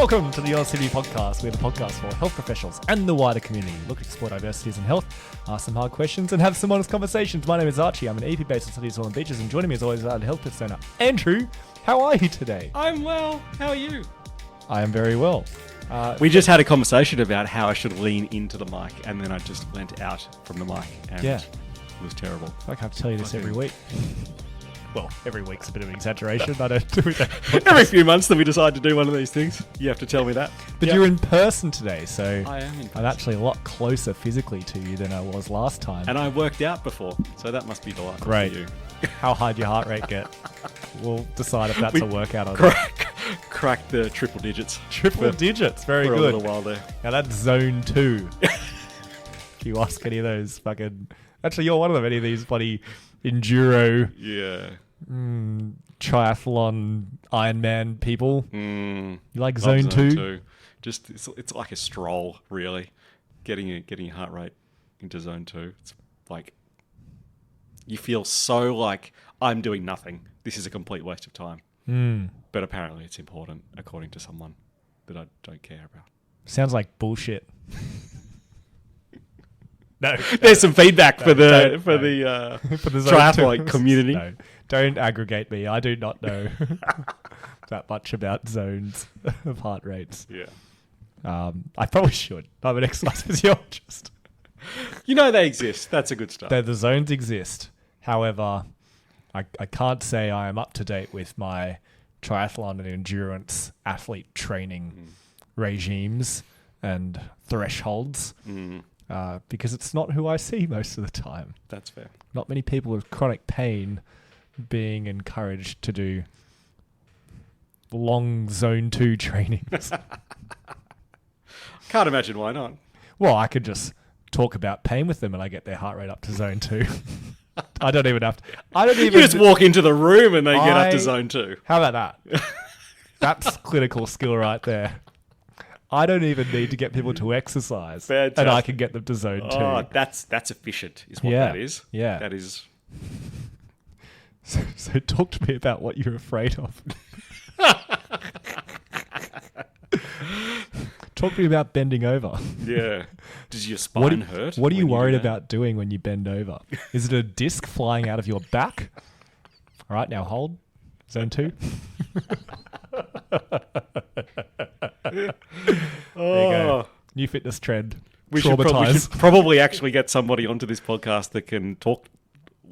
Welcome to the LCD Podcast. We're the podcast for health professionals and the wider community. Look to explore diversities in health, ask some hard questions, and have some honest conversations. My name is Archie. I'm an EP based on studies on beaches, and joining me as always is our health persona, Andrew. How are you today? I'm well. How are you? I am very well. We just had a conversation about how I should lean into the mic, and then I just leant out from the mic, and it was terrible. I have to tell you this every week. Well, every week's a bit of an exaggeration. I don't do that. Every few months that we decide to do one of these things, you have to tell me that. But you're in person today, so I am in person. I'm actually a lot closer physically to you than I was last time. And I worked out before, so that must be delightful Great. for you. How high did your heart rate get? We'll decide if that's a workout or not. Crack the triple digits. Triple digits, very for good. a little while there. Now that's zone 2. If you ask any of those fucking... Actually, you're one of them, any of these bloody enduro... Yeah. Triathlon Ironman people. You like Love zone 2? Just it's like a stroll, really. Getting your heart rate into zone 2. It's like you feel so like I'm doing nothing. This is a complete waste of time. But apparently it's important, according to someone that I don't care about. Sounds like bullshit. No, there's some feedback for the zone triathlete 2 community. No, don't aggregate me. I do not know that much about zones of heart rates. Yeah. I probably should. I'm an exercise physiologist. You know they exist. That's a good start. The zones exist. However, I can't say I am up to date with my triathlon and endurance athlete training regimes and thresholds. Because it's not who I see most of the time. That's fair. Not many people with chronic pain being encouraged to do long zone 2 trainings. Can't imagine why not. Well, I could just talk about pain with them and I get their heart rate up to zone 2. I don't even have to. You just walk into the room and they get up to zone 2. How about that? That's clinical skill right there. I don't even need to get people to exercise, Fantastic. and I can get them to zone 2. Oh, that's efficient, is what that is. Yeah. That is. So talk to me about what you're afraid of. Talk to me about bending over. Yeah. Does your spine hurt? What are you worried about doing when you bend over? Is it a disc flying out of your back? All right, now hold. Zone 2. There you go. New fitness trend. We should probably actually get somebody onto this podcast that can talk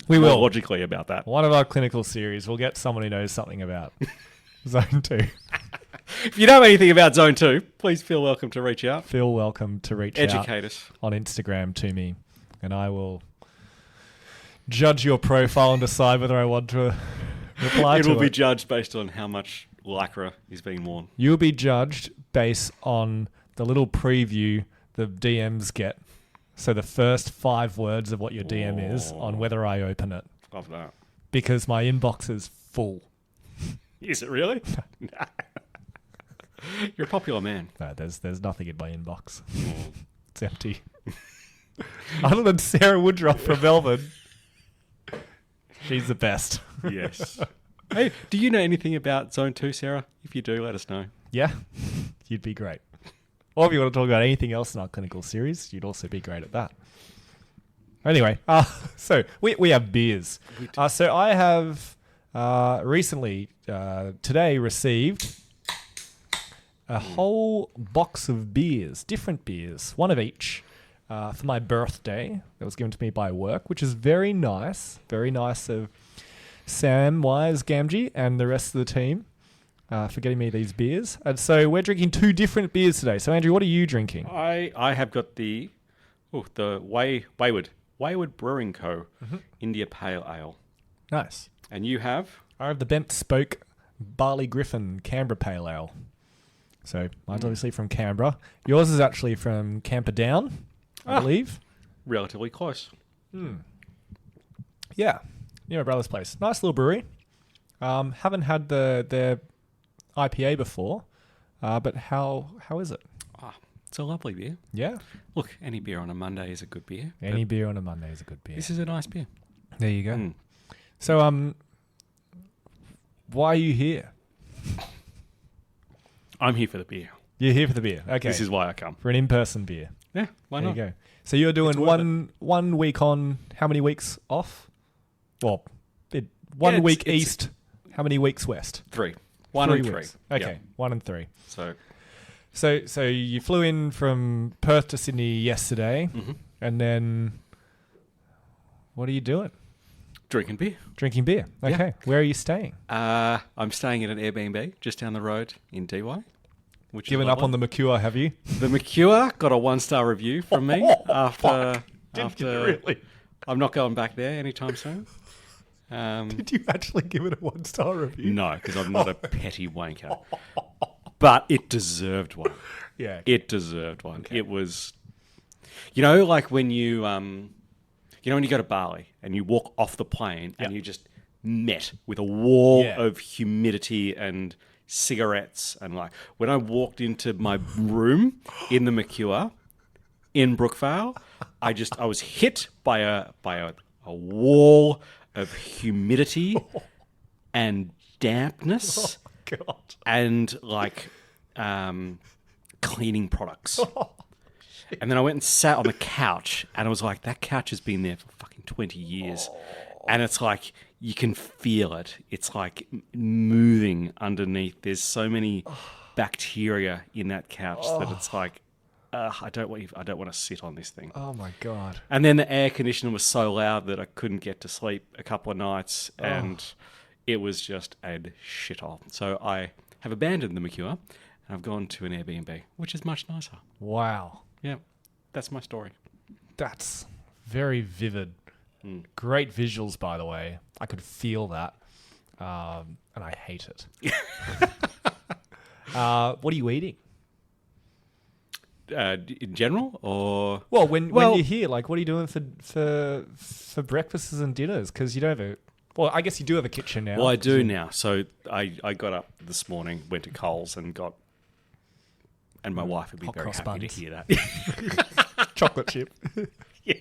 more logically about that. One of our clinical series, we'll get someone who knows something about Zone 2. If you know anything about Zone 2, please feel welcome to reach out. Feel welcome to reach out. Educate us. On Instagram to me, and I will judge your profile and decide whether I want to reply to it. It will be judged based on how much lycra is being worn. You'll be judged based on the little preview the DMs get. So the first 5 words of what your DM is on whether I open it. Love that. Because my inbox is full. Is it really? You're a popular man. No, there's nothing in my inbox. It's empty. Other than Sarah Woodruff from Melbourne. She's the best. Yes. Hey, do you know anything about Zone 2, Sarah? If you do, let us know. Yeah, you'd be great. Or if you want to talk about anything else in our clinical series, you'd also be great at that. Anyway, so we have beers. So I have recently, today, received a whole box of beers, different beers, one of each, for my birthday. That was given to me by work, which is very nice. Very nice of Sam Wise Gamgee and the rest of the team for getting me these beers. And so we're drinking 2 different beers today. So Andrew, what are you drinking? I have got the Wayward Brewing Co. India Pale Ale. Nice. And you have? I have the Bent Spoke Barley Griffin Canberra Pale Ale. So mine's obviously from Canberra. Yours is actually from Camperdown, I believe. Relatively close. Yeah. Near my brother's place. Nice little brewery. Haven't had their IPA before, but how is it? It's a lovely beer. Yeah. Look, any beer on a Monday is a good beer. Any beer on a Monday is a good beer. This is a nice beer. There you go. So, why are you here? I'm here for the beer. You're here for the beer. Okay. This is why I come. For an in-person beer. Yeah, why There not? you go. So you're doing It's worth one week on, how many weeks off? Well, one it's- week it's- east, how many weeks west? 3. 1 and 3. Weeks. Okay, Yep. 1 and 3. So, So you flew in from Perth to Sydney yesterday, and then what are you doing? drinking beer. Drinking beer. Yeah. Okay. Where are you staying? I'm staying at an Airbnb just down the road in DY. Which Given up on the Mercure, have you? The Mercure got a 1-star review from me after. Did you really? I'm not going back there anytime soon. Did you actually give it a 1-star review? No, because I'm not a petty wanker. But it deserved one. Yeah. It deserved one. Okay. It was, like when you, when you go to Bali and you walk off the plane and you just met with a wall of humidity and cigarettes, and like when I walked into my room in the Mercure in Brookvale, I was hit by a wall of humidity and dampness and like cleaning products. And then I went and sat on the couch, and I was like, that couch has been there for fucking 20 years. And it's like, you can feel it. It's like moving underneath. There's so many bacteria in that couch that it's like, I don't want to sit on this thing. Oh my God. And then the air conditioner was so loud that I couldn't get to sleep a couple of nights, and it was just a shithole. So I have abandoned the Mercure, and I've gone to an Airbnb, which is much nicer. Wow. Yeah, that's my story. That's very vivid. Great visuals, by the way. I could feel that, and I hate it. What are you eating? In general, or when you're here, like, what are you doing for breakfasts and dinners? Because you don't have a. Well, I guess you do have a kitchen now. Well, I do now. So I got up this morning, went to Coles, and got. And my wife would be Hot very cross happy buns. to hear that. Chocolate chip. Yeah,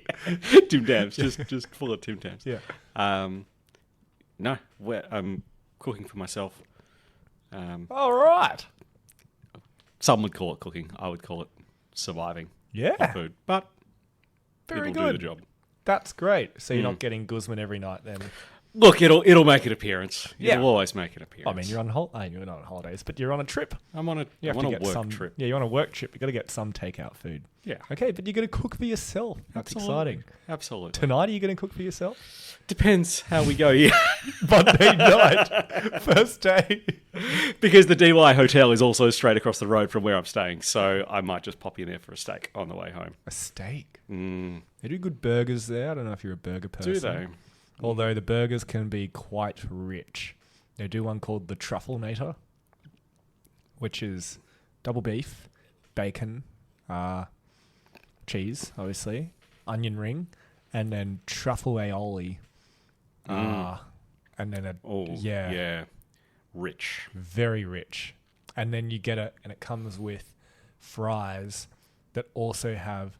Tim Tams, just full of Tim Tams. Yeah. No, I'm cooking for myself. All right. Some would call it cooking. I would call it surviving. Yeah. On food, but Very it'll good. do the job. That's great. So you're not getting Guzman every night then. Look, it'll make an appearance. Yeah. It'll always make an appearance. I mean, you're not on holidays, but you're on a trip. I'm on a work trip. Yeah, you're on a work trip. You got to get some takeout food. Yeah. Okay, but you're going to cook for yourself. That's exciting. Absolutely. Tonight, are you going to cook for yourself? Depends how we go here. Monday night, first day. Because the DY hotel is also straight across the road from where I'm staying, so I might just pop in there for a steak on the way home. A steak. Mm. They do good burgers there. I don't know if you're a burger person. Do they? Although the burgers can be quite rich. They do one called the Truffle-nator, which is double beef, bacon, cheese, obviously, onion ring, and then truffle aioli. And then rich. Very rich. And then you get it, and it comes with fries that also have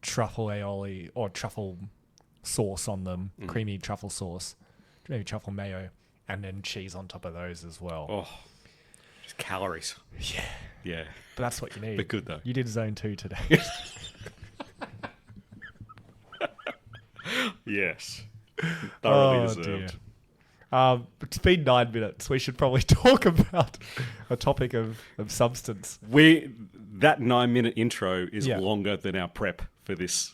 truffle aioli or truffle sauce on them, creamy truffle sauce, maybe truffle mayo, and then cheese on top of those as well. Oh, just calories. Yeah. But that's what you need. But good though. You did zone 2 today. Yes. Thoroughly deserved. Dear. It's been 9 minutes. We should probably talk about a topic of substance. That 9-minute intro is longer than our prep for this.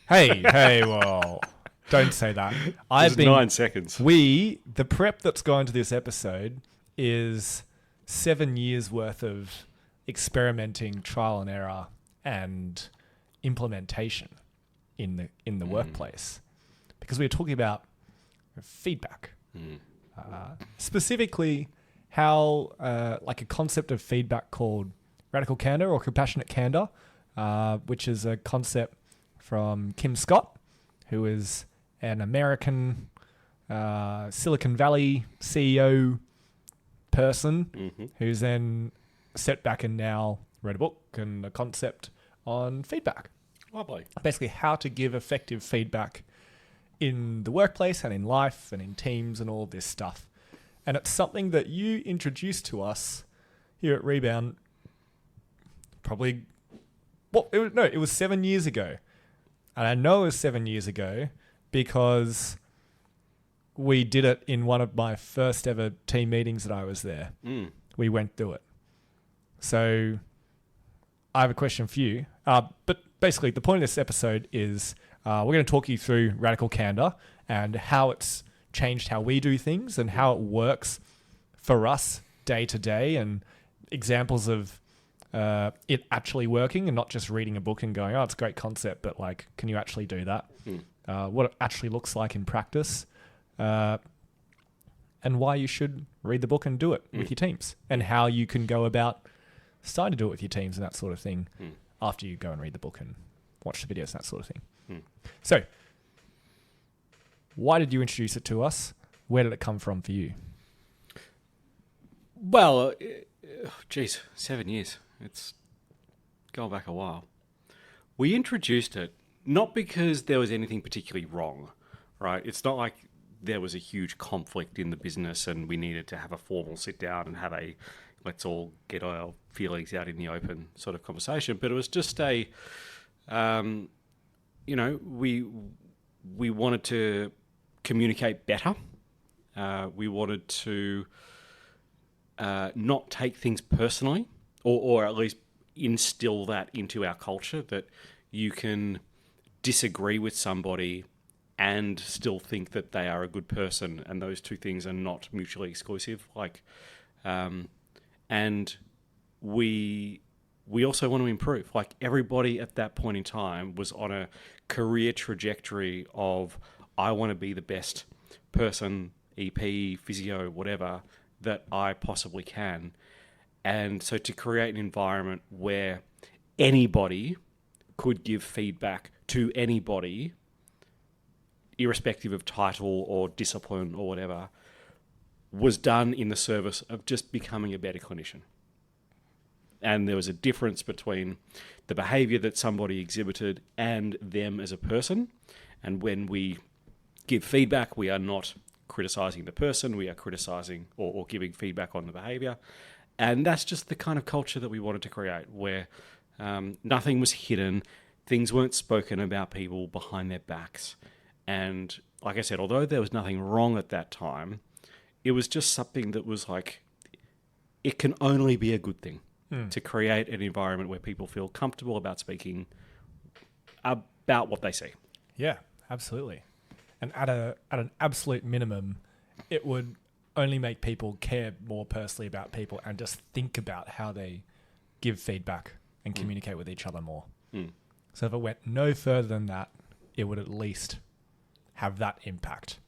Hey, well, don't say that. It's 9 seconds. The prep that's gone to this episode is 7 years worth of experimenting, trial and error, and implementation in the workplace. Because we were talking about feedback. Specifically, how like a concept of feedback called Radical Candor or Compassionate Candor, which is a concept from Kim Scott, who is an American Silicon Valley CEO person who's then set back and now wrote a book and a concept on feedback. Lovely. Basically, how to give effective feedback in the workplace and in life and in teams and all of this stuff. And it's something that you introduced to us here at Rebound probably, it was 7 years ago. And I know it was 7 years ago because we did it in one of my first ever team meetings that I was there. We went through it. So I have a question for you. But basically, the point of this episode is we're going to talk you through Radical Candor and how it's changed how we do things and how it works for us day to day, and examples of it actually working and not just reading a book and going, oh, it's a great concept, but like, can you actually do that? What it actually looks like in practice, and why you should read the book and do it with your teams, and how you can go about starting to do it with your teams and that sort of thing after you go and read the book and watch the videos and that sort of thing. So, why did you introduce it to us? Where did it come from for you? Well, geez, 7 years. It's gone back a while. We introduced it not because there was anything particularly wrong, right? It's not like there was a huge conflict in the business and we needed to have a formal sit down and have a let's all get our feelings out in the open sort of conversation. But it was just we wanted to communicate better. We wanted to not take things personally, or at least instill that into our culture, that you can disagree with somebody and still think that they are a good person, and those two things are not mutually exclusive. And we also want to improve. Like, everybody at that point in time was on a career trajectory of, I want to be the best person, EP, physio, whatever, that I possibly can. And so to create an environment where anybody could give feedback to anybody, irrespective of title or discipline or whatever, was done in the service of just becoming a better clinician. And there was a difference between the behavior that somebody exhibited and them as a person. And when we give feedback, we are not criticizing the person, we are criticizing or giving feedback on the behavior. And that's just the kind of culture that we wanted to create, where nothing was hidden, things weren't spoken about people behind their backs. And like I said, although there was nothing wrong at that time, it was just something that was like, it can only be a good thing to create an environment where people feel comfortable about speaking about what they see. Yeah, absolutely. And at an absolute minimum, it would only make people care more personally about people and just think about how they give feedback and communicate with each other more. So if it went no further than that, it would at least have that impact.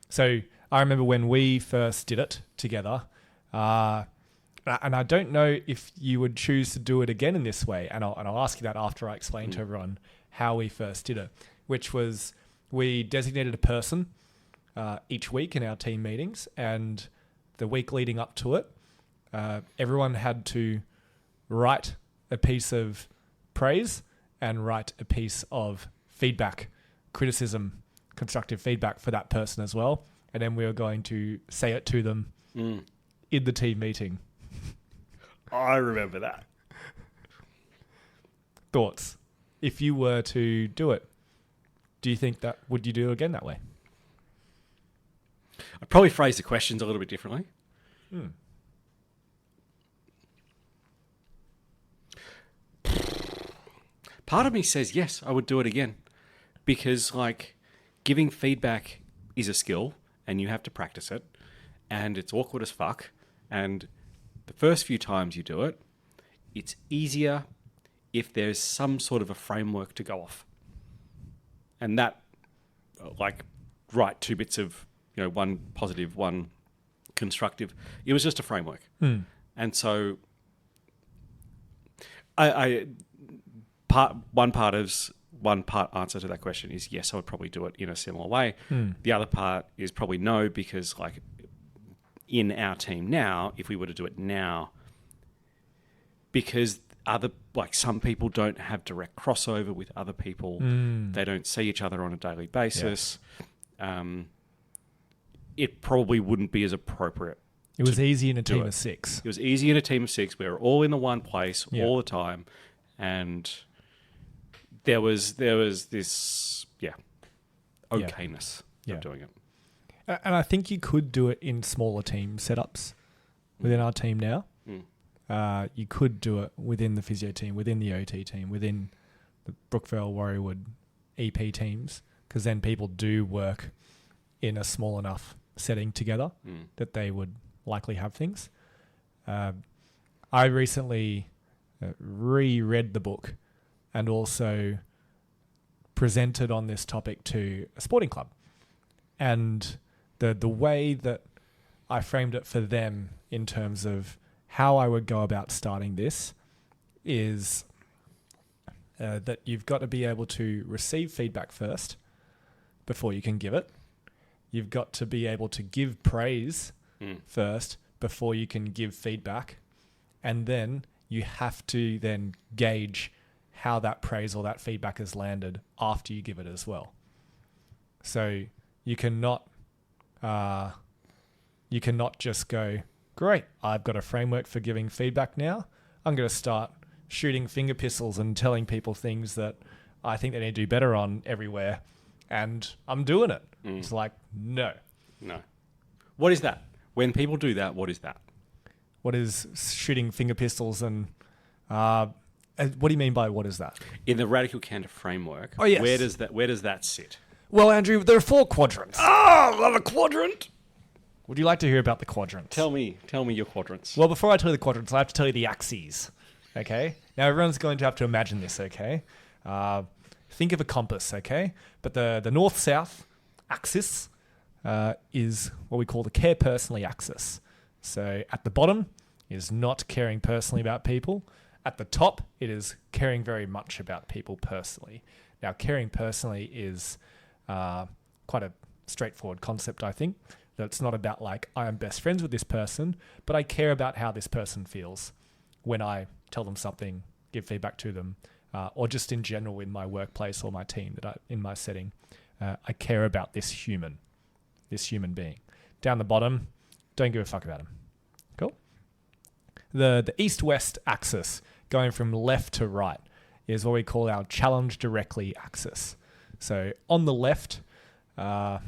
So I remember when we first did it together, and I don't know if you would choose to do it again in this way, and I'll ask you that after I explain to everyone how we first did it, which was we designated a person each week in our team meetings, and the week leading up to it, everyone had to write a piece of praise and write a piece of feedback, criticism, constructive feedback for that person as well. And then we were going to say it to them in the team meeting. I remember that. Thoughts? If you were to do it, do you think that, would you do it again that way? I'd probably phrase the questions a little bit differently. Part of me says, yes, I would do it again. Because, like, giving feedback is a skill and you have to practice it. And it's awkward as fuck. And the first few times you do it, it's easier if there's some sort of a framework to go off. And that, like, write two bits of, one positive, one constructive. It was just a framework. And so one part answer to that question is yes, I would probably do it in a similar way. The other part is probably no, because like in our team now, if we were to do it now, because some people don't have direct crossover with other people, they don't see each other on a daily basis. It probably wouldn't be as appropriate It was easy in a team it. of 6. It was easy in a team of 6. We were all in the one place Yeah. all the time, and there was this okayness Yeah. of doing it. And I think you could do it in smaller team setups within our team now. You could do it within the physio team, within the OT team, within the Brookvale, Warriewood EP teams, because then people do work in a small enough setting together that they would likely have things. I recently reread the book and also presented on this topic to a sporting club. And the way that I framed it for them in terms of how I would go about starting this is that you've got to be able to receive feedback first before you can give it. You've got to be able to give praise first before you can give feedback. And then you have to then gauge how that praise or that feedback has landed after you give it as well. So you cannot just go, great, I've got a framework for giving feedback now. I'm going to start shooting finger pistols and telling people things that I think they need to do better on everywhere. And I'm doing it. It's like, no. What is that? When people do that, what is that? What is shooting finger pistols and what do you mean by what is that? In the Radical Candor framework, Oh, yes. where does that sit? Well, Andrew, there are 4 quadrants. I love a quadrant. Would you like to hear about the quadrants? Tell me your quadrants. Well, before I tell you the quadrants, I have to tell you the axes. Okay? Now, everyone's going to have to imagine this, okay? Think of a compass, okay? But the north-south axis is what we call the care personally axis. So at the bottom is not caring personally about people. At the top, it is caring very much about people personally. Now, caring personally is quite a straightforward concept, I think. That it's not about like, I am best friends with this person, but I care about how this person feels when I tell them something, give feedback to them, or just in general in my workplace or my team, in my setting. I care about this human being. Down the bottom, don't give a fuck about him. Cool? The east-west axis, going from left to right, is what we call our challenge directly axis. So on the left, the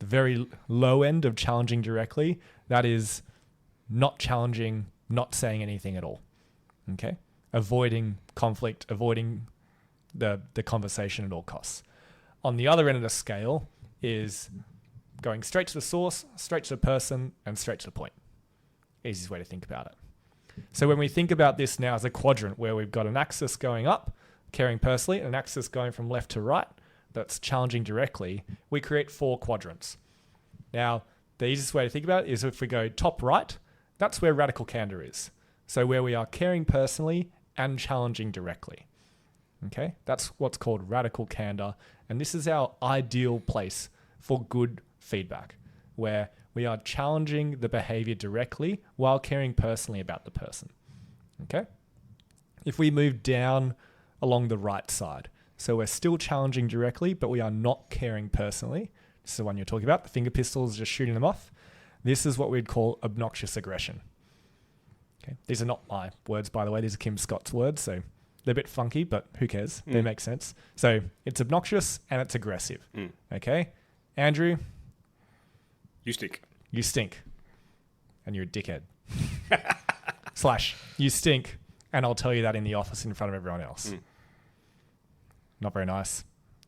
very low end of challenging directly, that is not challenging, not saying anything at all. Okay? Avoiding conflict, avoiding the conversation at all costs. On the other end of the scale is going straight to the source, straight to the person, and straight to the point. Easiest way to think about it. So when we think about this now as a quadrant where we've got an axis going up, caring personally, and an axis going from left to right, that's challenging directly, we create 4 quadrants. Now, the easiest way to think about it is if we go top right, that's where radical candor is. So where we are caring personally and challenging directly. Okay? That's what's called radical candor. And this is our ideal place for good feedback, where we are challenging the behavior directly while caring personally about the person. Okay? If we move down along the right side, so we're still challenging directly, but we are not caring personally. This is the one you're talking about. The finger pistols, just shooting them off. This is what we'd call obnoxious aggression. Okay. These are not my words, by the way. These are Kim Scott's words, so they're a bit funky, but who cares? They make sense. So it's obnoxious and it's aggressive. Okay? Andrew? You stink. You stink. And you're a dickhead. / you stink, and I'll tell you that in the office in front of everyone else. Not very nice.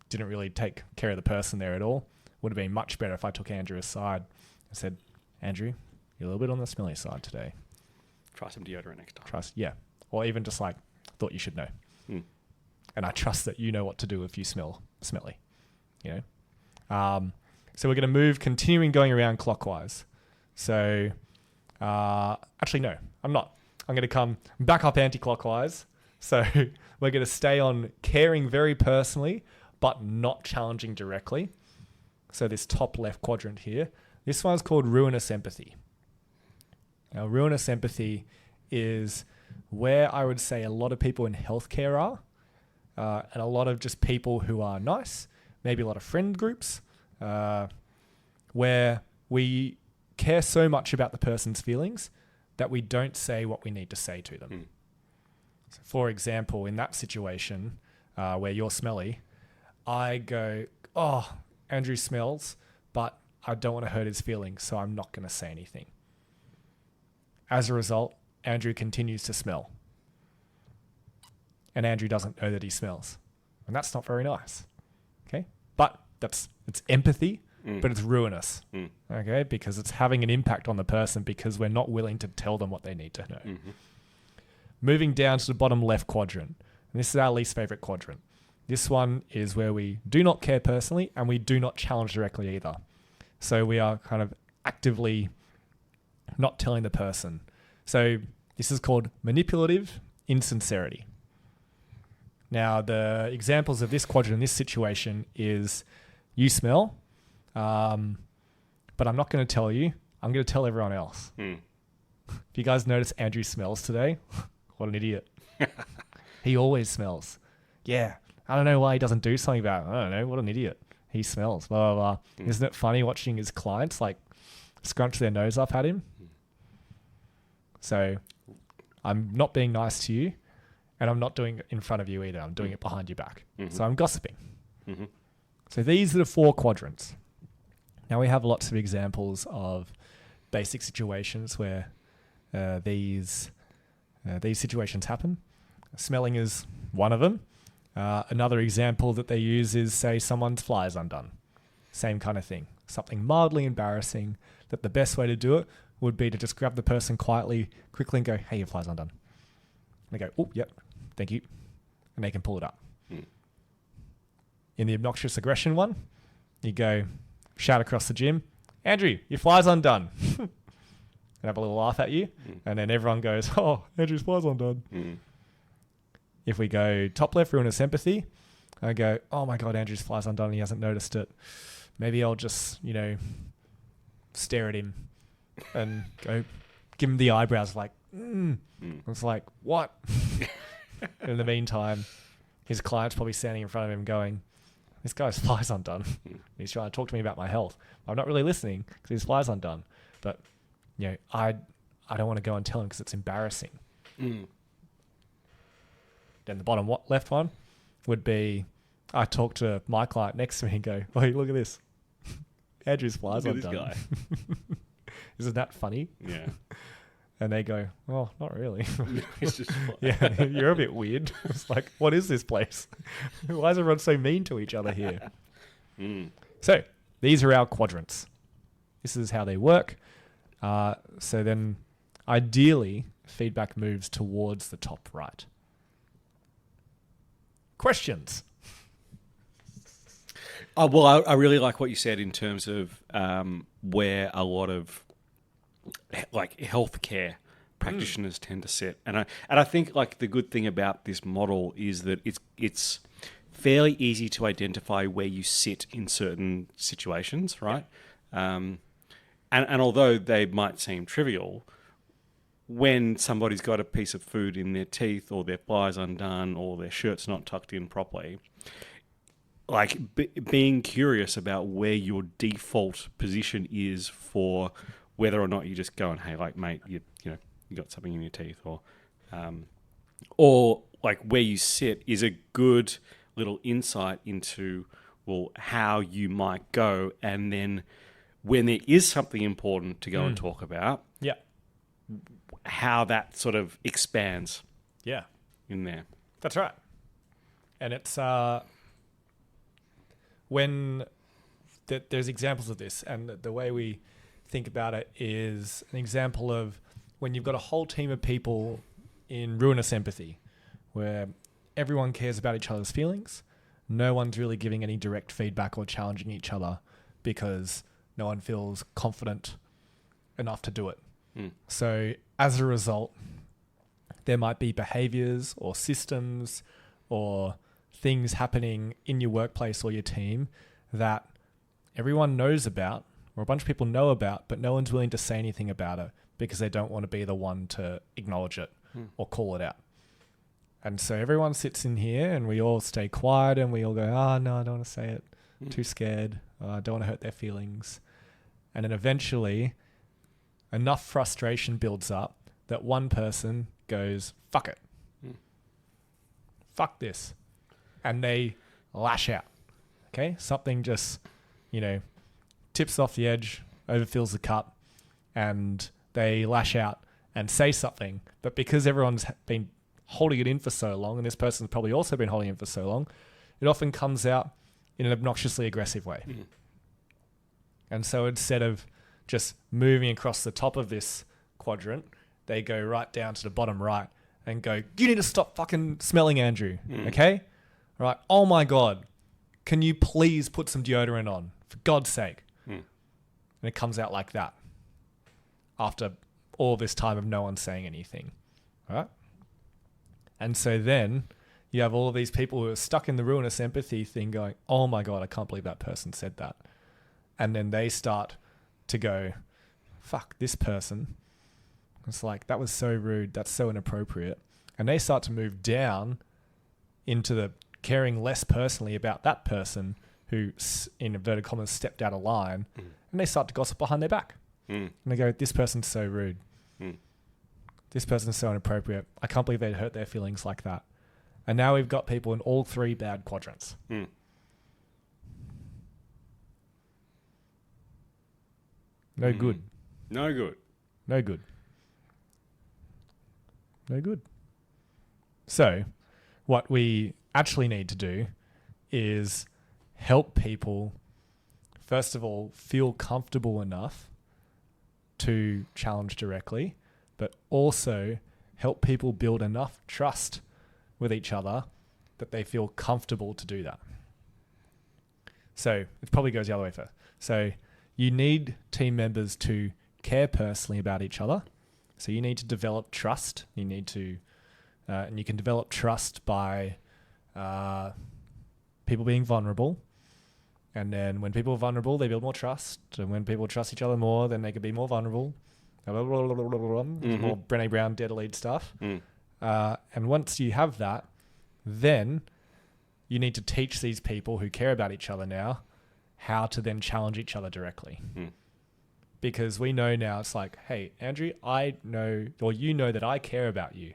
Didn't really take care of the person there at all. Would have been much better if I took Andrew aside and said, Andrew, you're a little bit on the smelly side today. Try some deodorant next time. Yeah. Or even just like, thought you should know. And I trust that you know what to do if you smell smelly. You know? So we're going to move, continuing going around clockwise. So, actually, no, I'm not. I'm going to come back up anti-clockwise. So we're going to stay on caring very personally, but not challenging directly. So this top left quadrant here, this one's called ruinous empathy. Now, ruinous empathy is where I would say a lot of people in healthcare are, and a lot of just people who are nice, maybe a lot of friend groups, where we care so much about the person's feelings that we don't say what we need to say to them. So for example, in that situation where you're smelly, I go, oh, Andrew smells, but I don't want to hurt his feelings, so I'm not going to say anything. As a result, Andrew continues to smell. And Andrew doesn't know that he smells. And that's not very nice. Okay? But it's empathy, but it's ruinous. Okay? Because it's having an impact on the person because we're not willing to tell them what they need to know. Mm-hmm. Moving down to the bottom left quadrant. And this is our least favorite quadrant. This one is where we do not care personally and we do not challenge directly either. So we are kind of actively not telling the person. So this is called manipulative insincerity. Now, the examples of this quadrant in this situation is you smell, but I'm not going to tell you. I'm going to tell everyone else. If you guys notice Andrew smells today, what an idiot. He always smells. Yeah. I don't know why he doesn't do something about it. I don't know. What an idiot. He smells. Blah, blah, blah. Isn't it funny watching his clients like scrunch their nose up at him? So I'm not being nice to you and I'm not doing it in front of you either. I'm doing it behind your back. So I'm gossiping. So these are the 4 quadrants. Now we have lots of examples of basic situations where these situations happen. Smelling is one of them. Another example that they use is, say, someone's fly is undone. Same kind of thing. Something mildly embarrassing that the best way to do it would be to just grab the person quietly, quickly and go, hey, your fly's undone. And they go, oh, yep, thank you. And they can pull it up. In the obnoxious aggression one, you go, shout across the gym, Andrew, your fly's undone. And have a little laugh at you. And then everyone goes, oh, Andrew's fly's undone. If we go top left, ruinous empathy, I go, oh my God, Andrew's fly's undone. He hasn't noticed it. Maybe I'll just, stare at him and go, give him the eyebrows like, It's like, what? In the meantime, his client's probably standing in front of him going, this guy's fly's undone. He's trying to talk to me about my health. I'm not really listening because his fly's undone. But, I don't want to go and tell him because it's embarrassing. Then the bottom left one would be, I talk to my client next to me and go, oh, look at this. Andrew's fly's undone. This guy. Isn't that funny? Yeah. And they go, oh, not really. It's just yeah, you're a bit weird. It's like, what is this place? Why is everyone so mean to each other here? So these are our quadrants. This is how they work. So then ideally, feedback moves towards the top right. Questions? Well, I really like what you said in terms of where a lot of like healthcare practitioners tend to sit, and I think like the good thing about this model is that it's fairly easy to identify where you sit in certain situations, right? And although they might seem trivial, when somebody's got a piece of food in their teeth, or their fly's undone, or their shirt's not tucked in properly, like being curious about where your default position is for whether or not you just go and, hey, like, mate, you got something in your teeth, or like where you sit is a good little insight into, well, how you might go, and then when there is something important to go and talk about, how that sort of expands, in there. That's right. And it's when there's examples of this, and the way we think about it is an example of when you've got a whole team of people in ruinous empathy, where everyone cares about each other's feelings. No one's really giving any direct feedback or challenging each other because no one feels confident enough to do it. So as a result, there might be behaviors or systems or things happening in your workplace or your team that everyone knows about, or a bunch of people know about, but no one's willing to say anything about it because they don't want to be the one to acknowledge it or call it out. And so everyone sits in here and we all stay quiet and we all go, no, I don't want to say it. Too scared. I don't want to hurt their feelings. And then eventually enough frustration builds up that one person goes, fuck it. Fuck this. And they lash out. Okay? Something just, tips off the edge, overfills the cup, and they lash out and say something. But because everyone's been holding it in for so long, and this person's probably also been holding it in for so long, it often comes out in an obnoxiously aggressive way. And so instead of just moving across the top of this quadrant, they go right down to the bottom right and go, you need to stop fucking smelling, Andrew. Okay? Right. Oh my God. Can you please put some deodorant on? For God's sake. And it comes out like that. After all this time of no one saying anything. Right? And so then you have all of these people who are stuck in the ruinous empathy thing going, oh my God, I can't believe that person said that. And then they start to go, fuck this person. It's like, that was so rude. That's so inappropriate. And they start to move down into the caring less personally about that person who, in inverted commas, stepped out of line. And they start to gossip behind their back. And they go, this person's so rude. This person's so inappropriate. I can't believe they'd hurt their feelings like that. And now we've got people in all three bad quadrants. No good. No good. No good. No good. So, what we actually need to do is help people, first of all, feel comfortable enough to challenge directly, but also help people build enough trust with each other that they feel comfortable to do that. So, it probably goes the other way first. So, you need team members to care personally about each other. So you need to develop trust. You need to, and you can develop trust by people being vulnerable. And then when people are vulnerable, they build more trust. And when people trust each other more, then they can be more vulnerable. More Brené Brown data lead stuff. And once you have that, then you need to teach these people who care about each other now how to then challenge each other directly. Because we know now, it's like, hey, Andrew, I know, or you know that I care about you.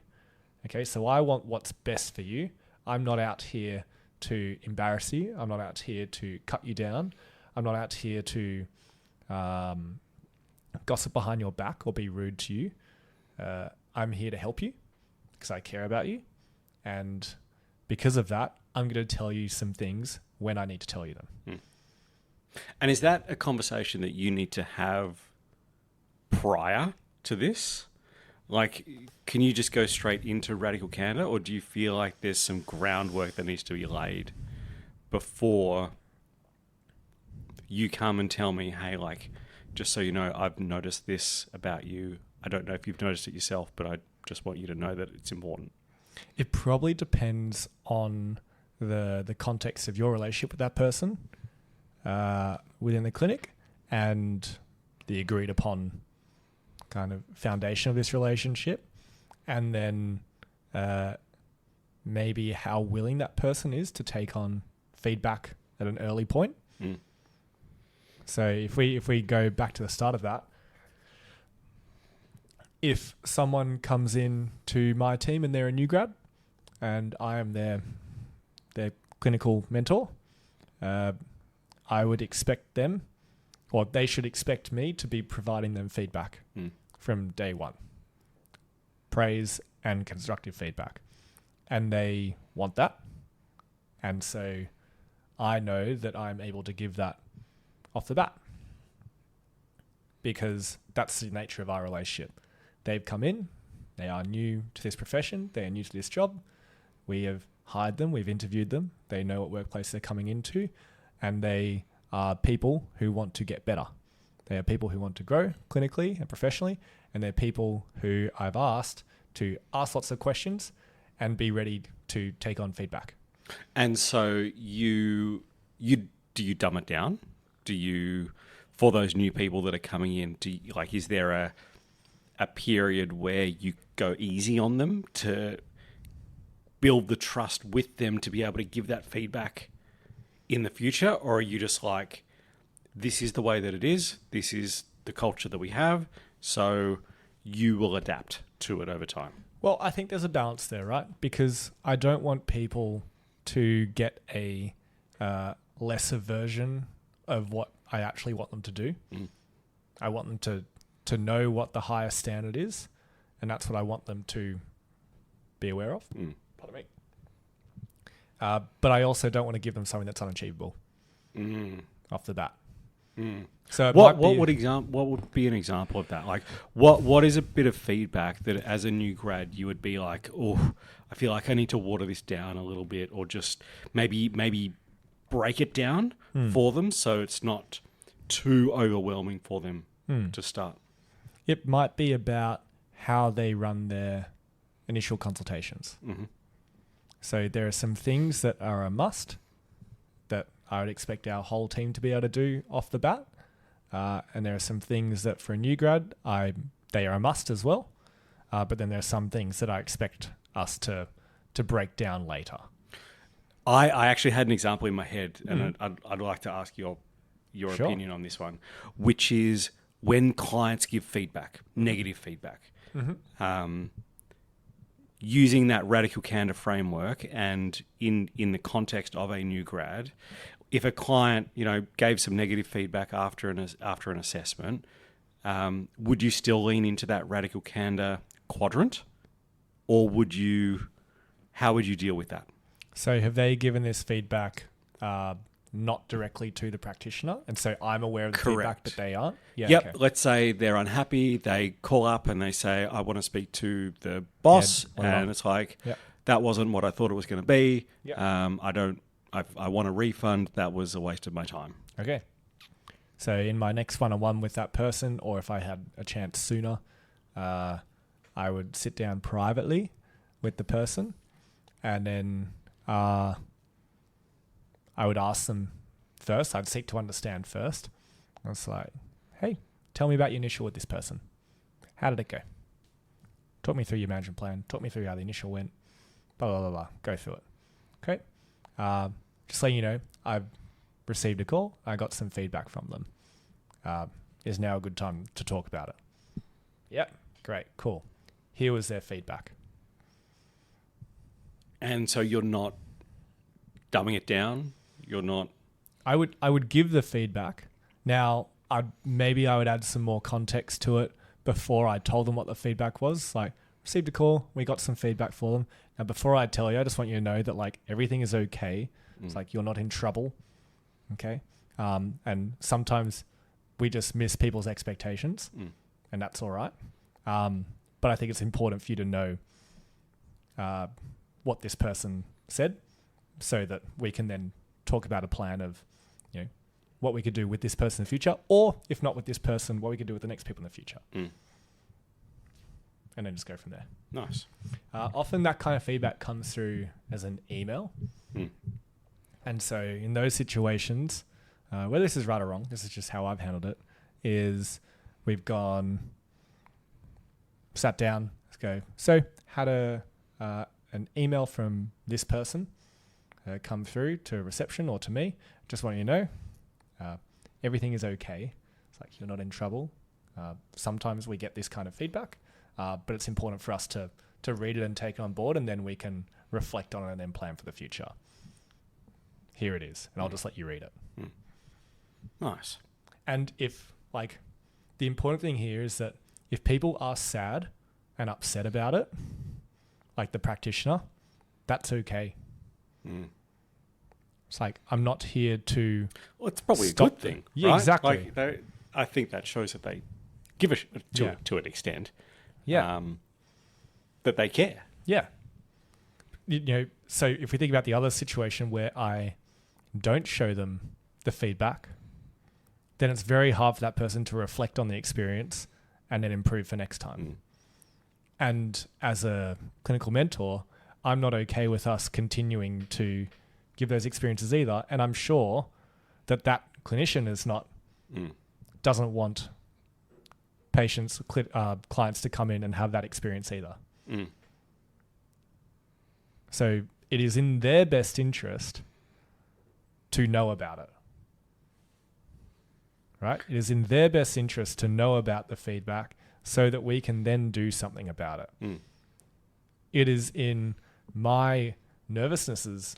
Okay, so I want what's best for you. I'm not out here to embarrass you. I'm not out here to cut you down. I'm not out here to gossip behind your back or be rude to you. I'm here to help you because I care about you. And because of that, I'm going to tell you some things when I need to tell you them. And is that a conversation that you need to have prior to this? Like, can you just go straight into Radical Candor, or do you feel like there's some groundwork that needs to be laid before you come and tell me, hey, like, just so you know, I've noticed this about you. I don't know if you've noticed it yourself, but I just want you to know that it's important. It probably depends on the context of your relationship with that person within the clinic and the agreed upon kind of foundation of this relationship, and then maybe how willing that person is to take on feedback at an early point. So if we go back to the start of that, if someone comes in to my team and they're a new grad and I am their clinical mentor, I would expect them, or they should expect me to be providing them feedback from day one. Praise and constructive feedback. And they want that. And so I know that I'm able to give that off the bat because that's the nature of our relationship. They've come in, they are new to this profession, they are new to this job. We have hired them, we've interviewed them, they know what workplace they're coming into, and they are people who want to get better. They are people who want to grow clinically and professionally, and they're people who I've asked to ask lots of questions and be ready to take on feedback. And so do you dumb it down? Do you, for those new people that are coming in, is there a period where you go easy on them to build the trust with them to be able to give that feedback in the future? Or are you just like, this is the way that it is, this is the culture that we have, So you will adapt to it over time. Well, I think there's a balance there, right? Because I don't want people to get a lesser version of what I actually want them to do. Mm. I want them to know what the highest standard is, and that's what I want them to be aware of. Mm. Pardon me. But I also don't want to give them something that's unachievable off the bat. Mm. So what would be an example of that? Like, what is a bit of feedback that as a new grad you would be like, oh, I feel like I need to water this down a little bit, or just maybe break it down for them so it's not too overwhelming for them to start? It might be about how they run their initial consultations. Mm-hmm. So there are some things that are a must that I would expect our whole team to be able to do off the bat. And there are some things that for a new grad, they are a must as well. But then there are some things that I expect us to break down later. I actually had an example in my head, and I'd like to ask your Sure. opinion on this one, which is when clients give feedback, negative feedback. Mm-hmm. Using that Radical Candor framework, and in the context of a new grad, if a client gave some negative feedback after an assessment, would you still lean into that Radical Candor quadrant, or how would you deal with that? So have they given this feedback not directly to the practitioner, and so I'm aware of the feedback, but they aren't? Yeah. Yep. Okay. Let's say they're unhappy. They call up and they say, I want to speak to the boss. And it's like, that wasn't what I thought it was going to be. Yep. I want a refund. That was a waste of my time. Okay. So in my next one-on-one with that person, or if I had a chance sooner, I would sit down privately with the person, and then I would ask them first. I'd seek to understand first. I was like, hey, tell me about your initial with this person. How did it go? Talk me through your management plan. Talk me through how the initial went. Blah, blah, blah, blah. Go through it. Okay. Just letting you know, I've received a call. I got some feedback from them. Is now a good time to talk about it? Yep. Great. Cool. Here was their feedback. And so you're not dumbing it down. You're not. I would give the feedback. Now, maybe I would add some more context to it before I told them what the feedback was. Like, received a call, we got some feedback for them. Now, before I tell you, I just want you to know that like everything is okay. It's like you're not in trouble. Okay. And sometimes we just miss people's expectations, and that's all right. But I think it's important for you to know what this person said, so that we can then talk about a plan of, what we could do with this person in the future, or if not with this person, what we could do with the next people in the future. And then just go from there. Nice. Often that kind of feedback comes through as an email. And so in those situations, whether this is right or wrong, this is just how I've handled it, is we've sat down, let's go. So had an email from this person come through to reception or to me. Just want you to know, everything is okay. It's like you're not in trouble. Sometimes we get this kind of feedback, but it's important for us to read it and take it on board, and then we can reflect on it and then plan for the future. Here it is, and I'll just let you read it. Nice. And if, the important thing here is that if people are sad and upset about it, like the practitioner, that's okay. It's like, I'm not here to. Well, it's probably a stop good thing. Yeah, right? exactly. I think that shows that they give to an extent. Yeah. That they care. Yeah. So if we think about the other situation where I don't show them the feedback, then it's very hard for that person to reflect on the experience and then improve for next time. And as a clinical mentor, I'm not okay with us continuing to give those experiences either. And I'm sure that clinician is not, doesn't want patients, clients to come in and have that experience either. So it is in their best interest to know about it. Right? It is in their best interest to know about the feedback so that we can then do something about it. Mm. It is in my nervousnesses,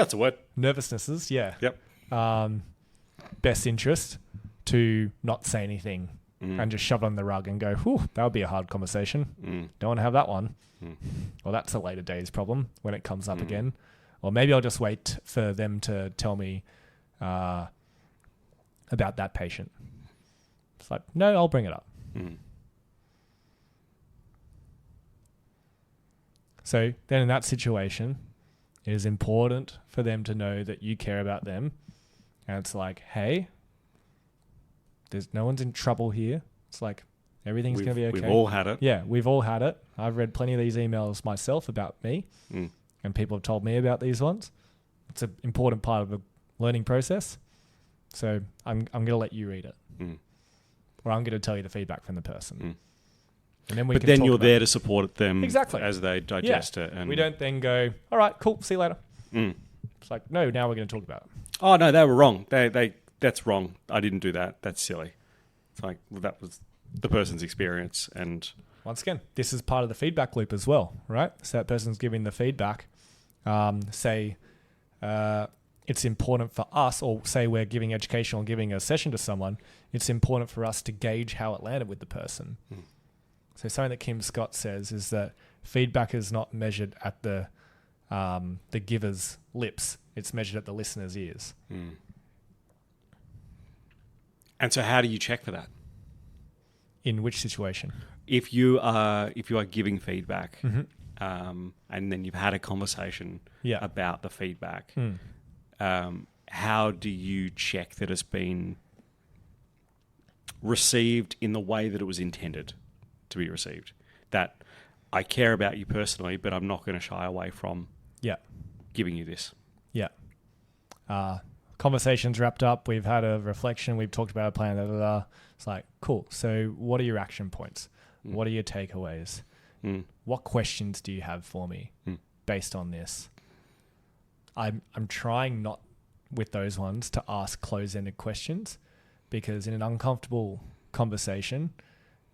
That's a word. yeah. Yep. Best interest to not say anything and just shove it on the rug and go, whew, that would be a hard conversation. Don't want to have that one. Well, that's a later days problem when it comes up again. Or maybe I'll just wait for them to tell me about that patient. It's like, no, I'll bring it up. So then in that situation, it is important for them to know that you care about them. And it's like, hey, there's no one's in trouble here. It's like, everything's going to be okay. We've all had it. Yeah, we've all had it. I've read plenty of these emails myself about me, and people have told me about these ones. It's an important part of the learning process. So I'm going to let you read it. Or I'm going to tell you the feedback from the person. And then but then you're there to support them exactly as they digest it. And we don't then go, all right, cool, see you later. It's like, no, now we're going to talk about it. Oh, no, they were wrong. That's wrong. I didn't do that. That's silly. It's like, well, that was the person's experience. And once again, this is part of the feedback loop as well, right? So that person's giving the feedback. Say it's important for us, or say we're giving education or giving a session to someone, it's important for us to gauge how it landed with the person. So something that Kim Scott says is that feedback is not measured at the giver's lips. It's measured at the listener's ears. And so how do you check for that? In which situation? If you are giving feedback, and then you've had a conversation about the feedback, how do you check that it's been received in the way that it was intended to be received? That I care about you personally, but I'm not going to shy away from giving you this. Yeah. Conversation's wrapped up. We've had a reflection. We've talked about a plan. It's like, cool. So what are your action points? What are your takeaways? What questions do you have for me based on this? I'm trying not with those ones to ask close-ended questions, because in an uncomfortable conversation,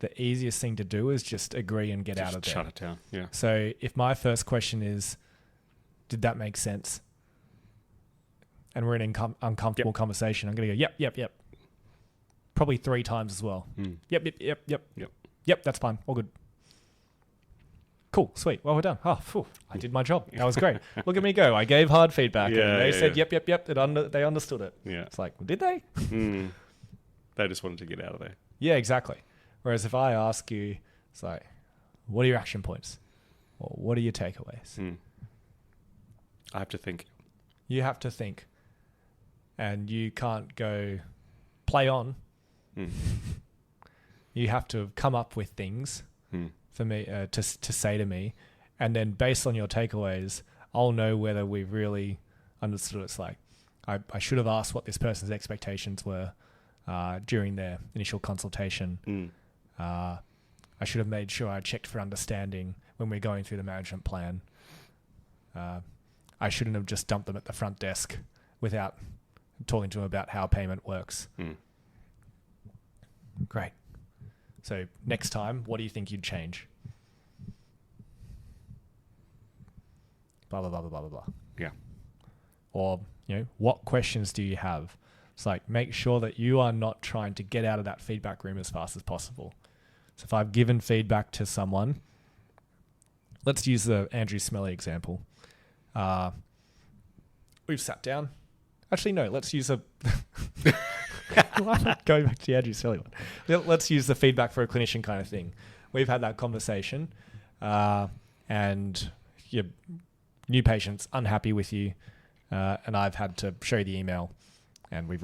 the easiest thing to do is just agree and get out of there. Shut it down. Yeah. So if my first question is, did that make sense? And we're in an uncomfortable conversation, I'm going to go, yep. Probably 3 times as well. Yep, that's fine. All good. Cool, sweet. Well, we're done. Oh, phew, I did my job. That was great. Look at me go. I gave hard feedback. And they said, yep. They understood it. Yeah. It's like, well, did they? They just wanted to get out of there. Yeah, exactly. Whereas if I ask you, it's like, what are your action points? Or what are your takeaways? I have to think. You have to think. And you can't go play on. You have to come up with things for me to say to me, and then based on your takeaways, I'll know whether we've really understood. It's like I should have asked what this person's expectations were during their initial consultation. I should have made sure I checked for understanding when we're going through the management plan. I shouldn't have just dumped them at the front desk without talking to them about how payment works. Great. So next time, what do you think you'd change? Blah, blah, blah, blah, blah, blah. Yeah. Or, what questions do you have? It's like, make sure that you are not trying to get out of that feedback room as fast as possible. So if I've given feedback to someone, let's use the Andrew Smelly example. We've sat down. Actually, no, let's use a... Going back to the Andrew Smelly one. Let's use the feedback for a clinician kind of thing. We've had that conversation, and your new patient's unhappy with you, and I've had to show you the email, and we've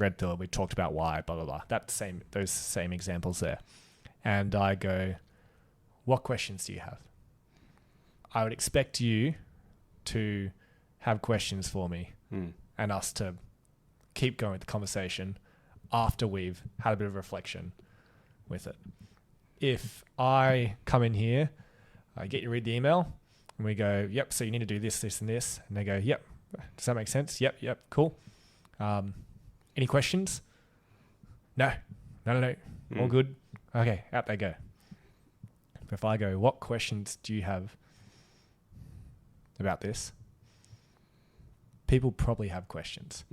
talked about why, blah, blah, blah. Those same examples there. And I go, what questions do you have? I would expect you to have questions for me and us to keep going with the conversation after we've had a bit of reflection with it. If I come in here, I get you to read the email, and we go, yep, so you need to do this, this, and this. And they go, yep. Does that make sense? Yep, cool. Any questions? No. All good? Okay, out they go. If I go, what questions do you have about this? People probably have questions.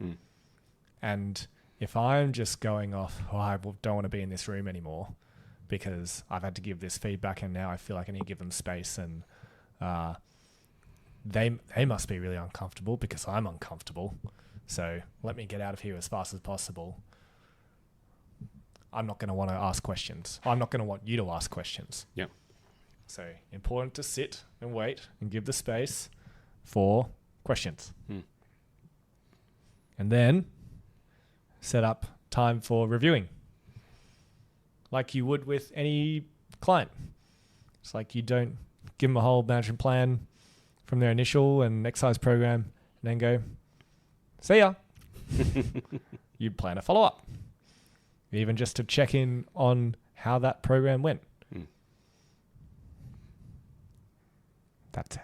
And if I'm just going off, I don't want to be in this room anymore because I've had to give this feedback and now I feel like I need to give them space, and they must be really uncomfortable because I'm uncomfortable. So let me get out of here as fast as possible. I'm not going to want to ask questions. I'm not going to want you to ask questions. Yeah. So important to sit and wait and give the space for questions. And then set up time for reviewing, like you would with any client. It's like you don't give them a whole management plan from their initial and exercise program and then go, see ya. You plan a follow-up, even just to check in on how that program went. That's how.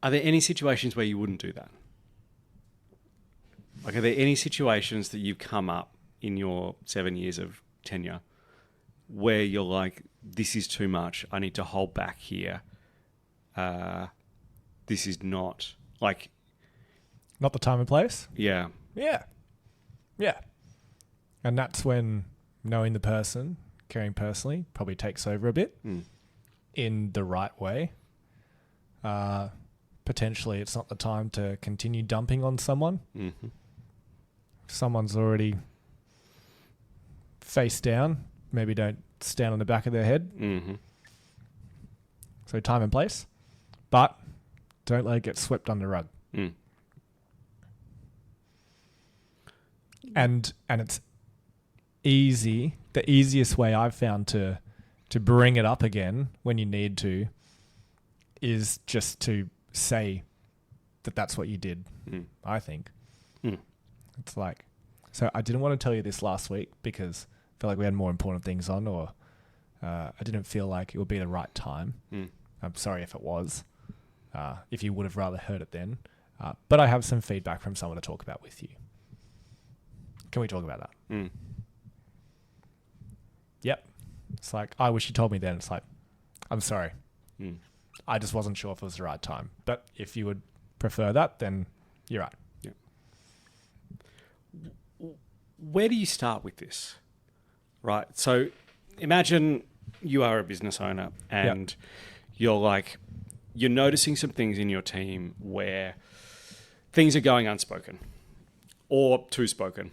Are there any situations where you wouldn't do that? Like, are there any situations that you've come up in your 7 years of tenure where you're like, this is too much, I need to hold back here? This is not, like... Not the time and place? Yeah. Yeah. And that's when knowing the person, caring personally, probably takes over a bit in the right way. Potentially it's not the time to continue dumping on someone. If someone's already face down, maybe don't stand on the back of their head. So time and place, but don't let it get swept under the rug. And it's easy. The easiest way I've found to bring it up again when you need to is just to say that that's what you did. I think it's like, so I didn't want to tell you this last week because I felt like we had more important things on, or I didn't feel like it would be the right time. I'm sorry if it was, if you would have rather heard it then, but I have some feedback from someone to talk about with you. Can we talk about that? Yep. It's like, I wish you told me then. It's like, I'm sorry. I just wasn't sure if it was the right time. But if you would prefer that, then you're right. Yeah. Where do you start with this? Right. So imagine you are a business owner and you're noticing some things in your team where things are going unspoken or too spoken.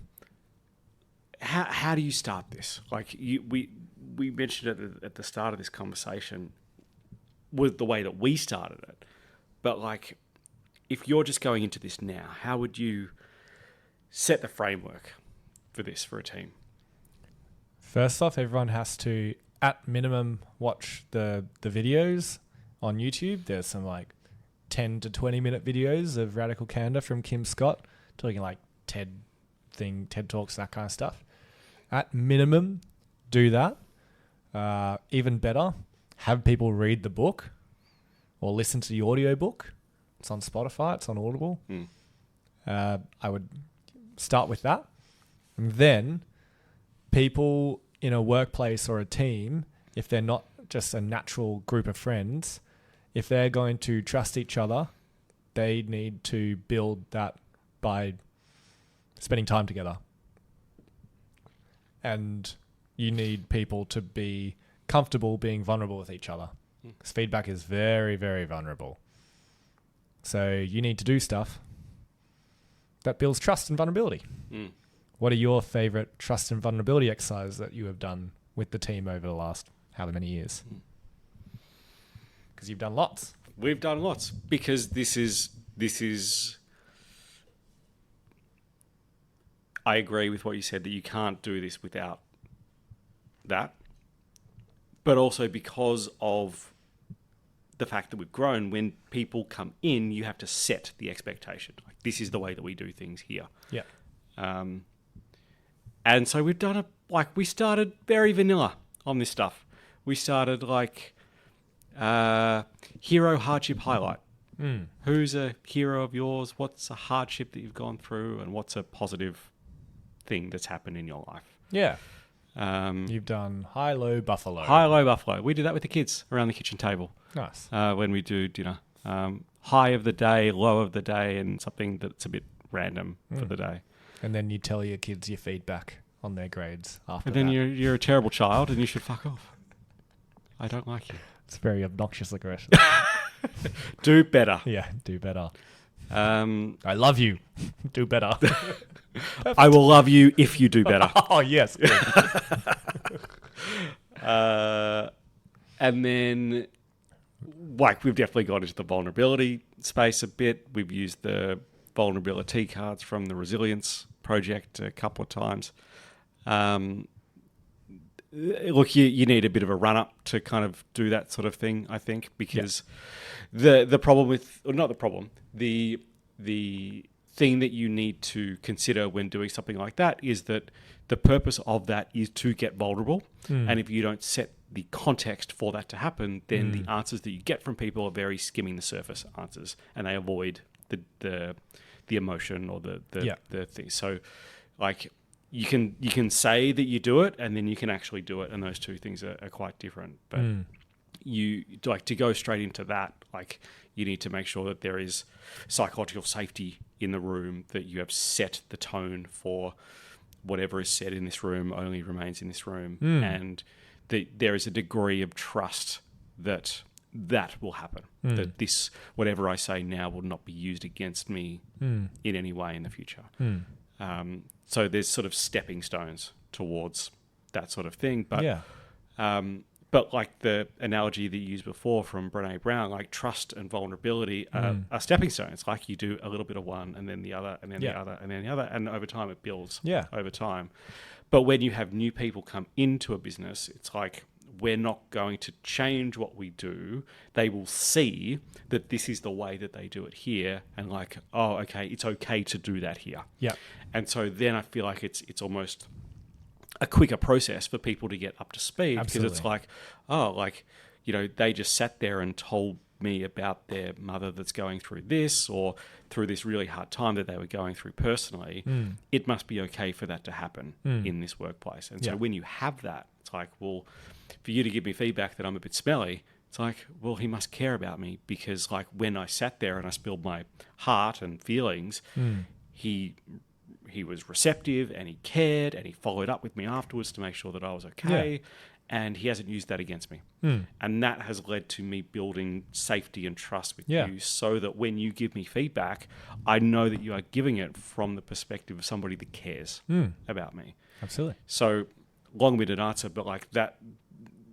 How do you start this? Like we mentioned at the start of this conversation with the way that we started it. But like, if you're just going into this now, how would you set the framework for this for a team? First off, everyone has to, at minimum, watch the videos on YouTube. There's some like 10 to 20 minute videos of Radical Candor from Kim Scott, talking like TED Talks, that kind of stuff. At minimum, do that. Even better, have people read the book or listen to the audio book. It's on Spotify, it's on Audible. I would start with that. And then people in a workplace or a team, if they're not just a natural group of friends, if they're going to trust each other, they need to build that by spending time together. And you need people to be comfortable being vulnerable with each other. Because feedback is very, very vulnerable. So you need to do stuff that builds trust and vulnerability. What are your favorite trust and vulnerability exercises that you have done with the team over the last however many years? Because you've done lots. We've done lots because this is. I agree with what you said that you can't do this without that, but also because of the fact that we've grown, when people come in, you have to set the expectation. Like, this is the way that we do things here. Yeah. And so we've done we started very vanilla on this stuff. We started like hero hardship highlight. Who's a hero of yours? What's a hardship that you've gone through? And what's a positive thing that's happened in your life? Yeah. Um, You've done high-low buffalo. High-low buffalo. We do that with the kids around the kitchen table Nice. when we do dinner. High of the day, low of the day, and something that's a bit random for the day. And then you tell your kids your feedback on their grades after And then that. you're a terrible child and you should fuck off. I don't like you. It's very obnoxious aggression. Do better. Yeah, do better. I I love you. Do better. will love you if you do better. Oh, yes. Good. And then, like, we've definitely got into the vulnerability space a bit. We've used the vulnerability cards from the Resilience Project a couple of times. Look, you need a bit of a run-up to kind of do that sort of thing, I think, because the problem with... Or not the problem. The thing that you need to consider when doing something like that is that the purpose of that is to get vulnerable. And if you don't set the context for that to happen, then the answers that you get from people are very skimming the surface answers, and they avoid the emotion or the thing. So, like, you can say that you do it, and then you can actually do it, and those two things are quite different. But you like to go straight into that, like, you need to make sure that there is psychological safety in the room, that you have set the tone for whatever is said in this room only remains in this room, and that there is a degree of trust that will happen, that this, whatever I say now, will not be used against me in any way in the future. So there's sort of stepping stones towards that sort of thing. But but like the analogy that you used before from Brené Brown, like trust and vulnerability are stepping stones. Like you do a little bit of one and then the other and then the other and then the other. And over time it builds over time. But when you have new people come into a business, it's like, we're not going to change what we do. They will see that this is the way that they do it here, and like, oh, okay, it's okay to do that here. Yeah. And so then I feel like it's almost a quicker process for people to get up to speed. Absolutely. Because it's like, oh, like, you know, they just sat there and told me about their mother that's going through this, or through this really hard time that they were going through personally. It must be okay for that to happen in this workplace. And so when you have that, it's like, well, for you to give me feedback that I'm a bit smelly, it's like, well, he must care about me, because like when I sat there and I spilled my heart and feelings, he was receptive and he cared and he followed up with me afterwards to make sure that I was okay. And he hasn't used that against me. And that has led to me building safety and trust with you, so that when you give me feedback, I know that you are giving it from the perspective of somebody that cares about me. Absolutely. So, long-winded answer, but like that,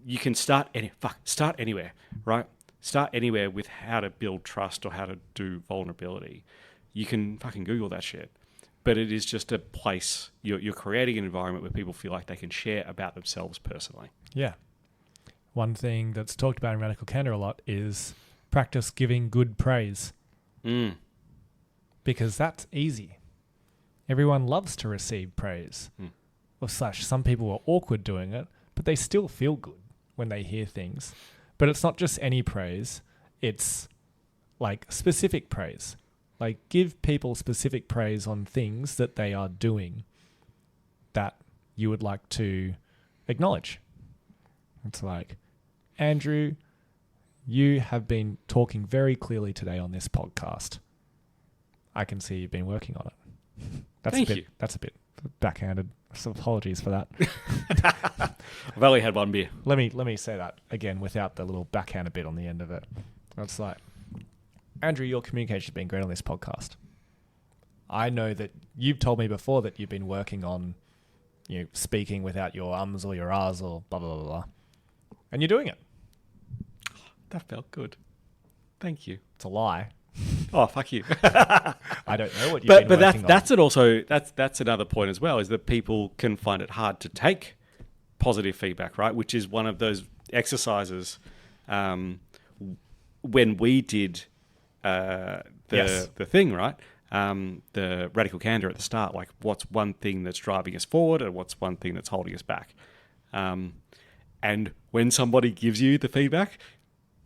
you can start anywhere, right? Start anywhere with how to build trust or how to do vulnerability. You can fucking Google that shit. But it is just a place, you're creating an environment where people feel like they can share about themselves personally. Yeah. One thing that's talked about in Radical Candor a lot is practice giving good praise. Because that's easy. Everyone loves to receive praise. Or some people are awkward doing it, but they still feel good when they hear things. But it's not just any praise. It's like specific praise. Like, give people specific praise on things that they are doing that you would like to acknowledge. It's like, Andrew, you have been talking very clearly today on this podcast. I can see you've been working on it. Thank you. That's a bit backhanded. So apologies for that. I've only had one beer. Let me say that again without the little backhanded bit on the end of it. It's like, Andrew, your communication has been great on this podcast. I know that you've told me before that you've been working on, speaking without your ums or your ahs or blah, blah, blah, blah. And you're doing it. That felt good. Thank you. It's a lie. Oh, fuck you. I don't know what you've been working on. That's it also, that's another point as well, is that people can find it hard to take positive feedback, right? Which is one of those exercises when we did the thing, right? The Radical Candor at the start, like what's one thing that's driving us forward and what's one thing that's holding us back. And when somebody gives you the feedback,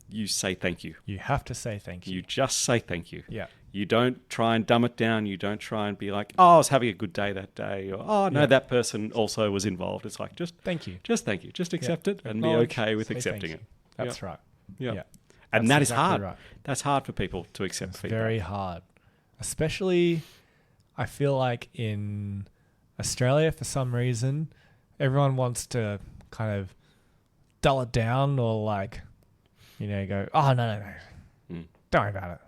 You say thank you. You have to say thank you. You just say thank you. Yeah. You don't try and dumb it down. You don't try and be like, oh, I was having a good day that day. Or, oh, no, that person also was involved. It's like, just thank you. Just thank you. Just accept it and be Acknowledge, okay with say accepting thank it. you. That's right. Yeah. That's And that is exactly hard. right. That's hard for people to accept It's feedback. very hard. Especially, I feel like in Australia, for some reason, everyone wants to kind of dull it down or like, go, oh, no. Don't worry about it.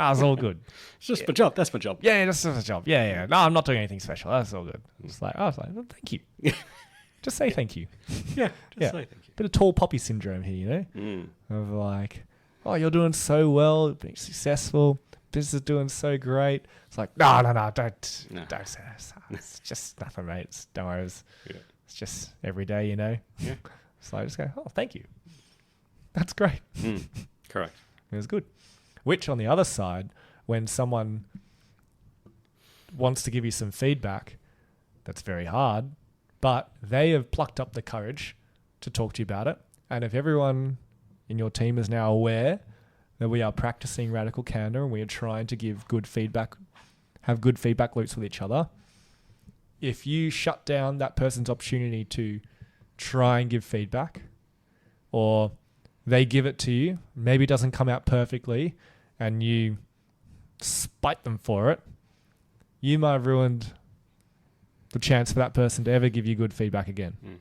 It's all good. It's just my job. That's my job. Yeah, that's just a job. Yeah. No, I'm not doing anything special. That's all good. It's like, well, thank you. Just say thank you. Yeah, just say thank you. Bit of tall poppy syndrome here, of like, oh, you're doing so well, being successful, business is doing so great. It's like, no, don't say that. It's just nothing, mate. Don't worry. It's just every day, Yeah. So I just go, oh, thank you. That's great. Correct. It was good. Which, on the other side, when someone wants to give you some feedback, that's very hard, but they have plucked up the courage to talk to you about it. And if everyone in your team is now aware that we are practicing radical candor and we are trying to give good feedback, have good feedback loops with each other, if you shut down that person's opportunity to try and give feedback, or they give it to you, maybe it doesn't come out perfectly, and you spite them for it, you might have ruined the chance for that person to ever give you good feedback again.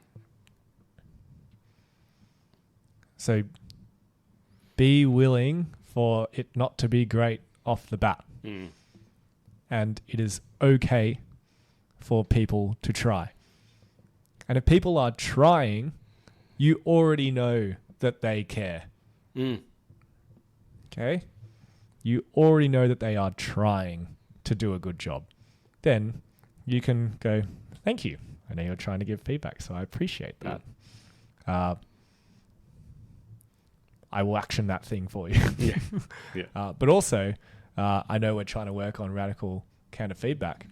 So be willing for it not to be great off the bat. And it is okay for people to try. And if people are trying, you already know that they care. Okay? You already know that they are trying to do a good job. Then you can go, thank you. I know you're trying to give feedback, so I appreciate that. I will action that thing for you. Yeah. But also, I know we're trying to work on radical candor feedback.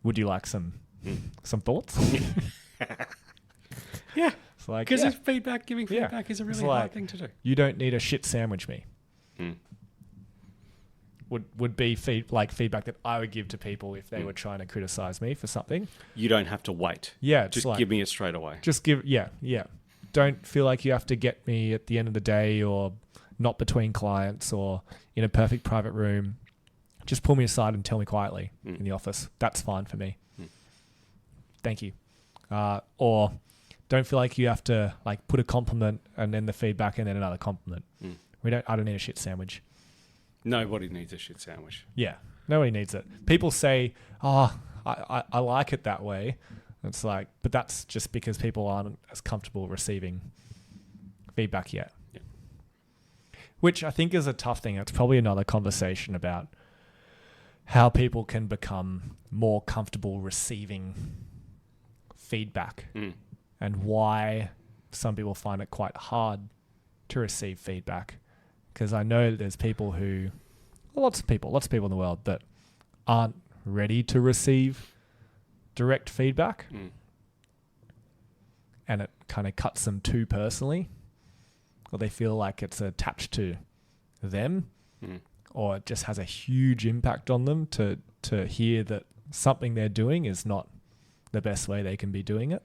Would you like some thoughts? Yeah. It's like, Because giving feedback is a really hard thing to do. You don't need a shit sandwich me. Would be feedback that I would give to people if they were trying to criticize me for something. You don't have to wait. Yeah. Just give me it straight away. Just yeah. Don't feel like you have to get me at the end of the day or not between clients or in a perfect private room. Just pull me aside and tell me quietly in the office. That's fine for me. Thank you. Or don't feel like you have to like put a compliment and then the feedback and then another compliment. I don't need a shit sandwich. Nobody needs a shit sandwich. Yeah. Nobody needs it. People say, oh, I like it that way. It's like, but that's just because people aren't as comfortable receiving feedback yet. Yeah. Which I think is a tough thing. It's probably another conversation about how people can become more comfortable receiving feedback and why some people find it quite hard to receive feedback. Because I know that there's people lots of people in the world that aren't ready to receive direct feedback. And it kind of cuts them too personally, or they feel like it's attached to them, or it just has a huge impact on them to hear that something they're doing is not the best way they can be doing it.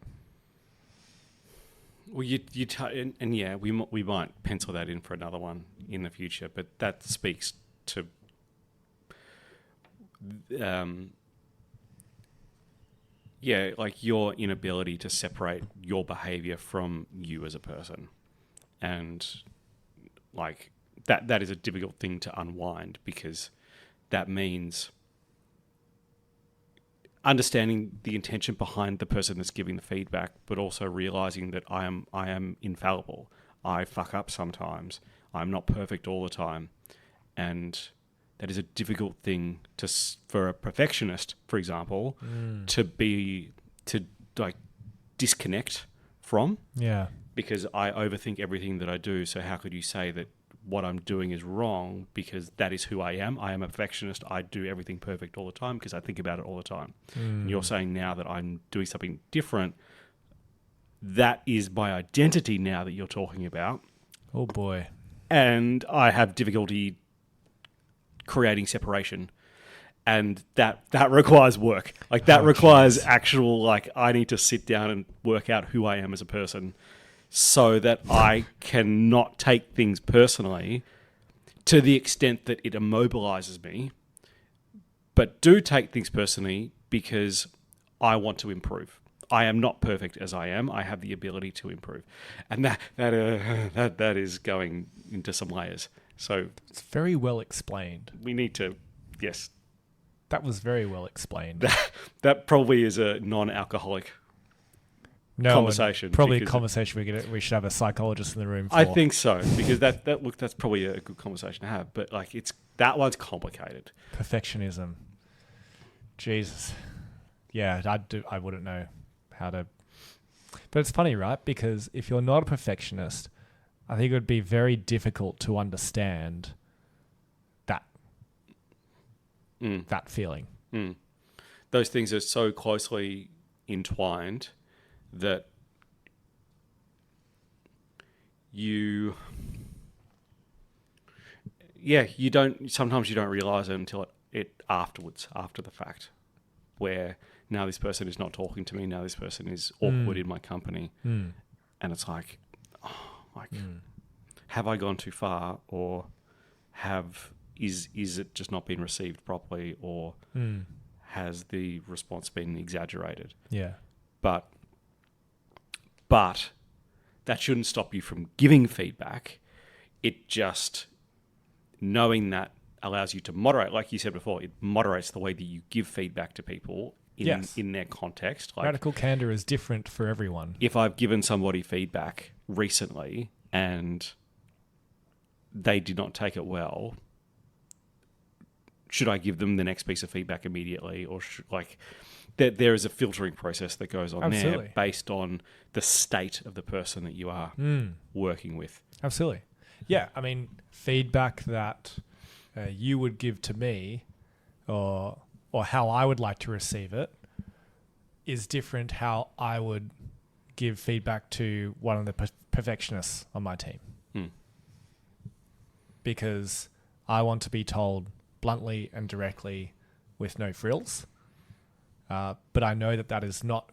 Well, we might pencil that in for another one in the future, but that speaks to like your inability to separate your behavior from you as a person. And like that is a difficult thing to unwind, because that means understanding the intention behind the person that's giving the feedback, but also realizing that I am infallible. I fuck up sometimes. I'm not perfect all the time. And that is a difficult thing for a perfectionist, for example, to disconnect from. Yeah. Because I overthink everything that I do. So how could you say that what I'm doing is wrong? Because that is who I am. I am a perfectionist. I do everything perfect all the time because I think about it all the time. And you're saying now that I'm doing something different. That is my identity now that you're talking about. Oh boy. And I have difficulty creating separation. And that requires work. Like that requires actual, like, I need to sit down and work out who I am as a person so that I cannot take things personally to the extent that it immobilizes me, but do take things personally because I want to improve. I am not perfect as I am. I have the ability to improve. And that is going into some layers. So It's very well explained. we need to, yes. That was very well explained. That probably is a non-alcoholic conversation. Probably a conversation we should have a psychologist in the room for. I think so, because that's probably a good conversation to have. But like, that one's complicated. Perfectionism. Jesus. Yeah, I wouldn't know how to. But it's funny, right? Because if you're not a perfectionist, I think it would be very difficult to understand that feeling. Those things are so closely entwined that sometimes you don't realize it until it afterwards, after the fact, where now this person is not talking to me, now this person is awkward in my company, and it's like, have I gone too far, or is it just not been received properly, or has the response been exaggerated? Yeah. But that shouldn't stop you from giving feedback. It just, knowing that allows you to moderate, like you said before, it moderates the way that you give feedback to people in their context. Like, Radical Candor is different for everyone. if I've given somebody feedback recently and they did not take it well, should I give them the next piece of feedback immediately, or there is a filtering process that goes on there based on the state of the person that you are working with. Absolutely. Yeah, I mean, feedback that you would give to me, or how I would like to receive it, is different how I would give feedback to one of the perfectionists on my team. Because I want to be told bluntly and directly with no frills. But I know that is not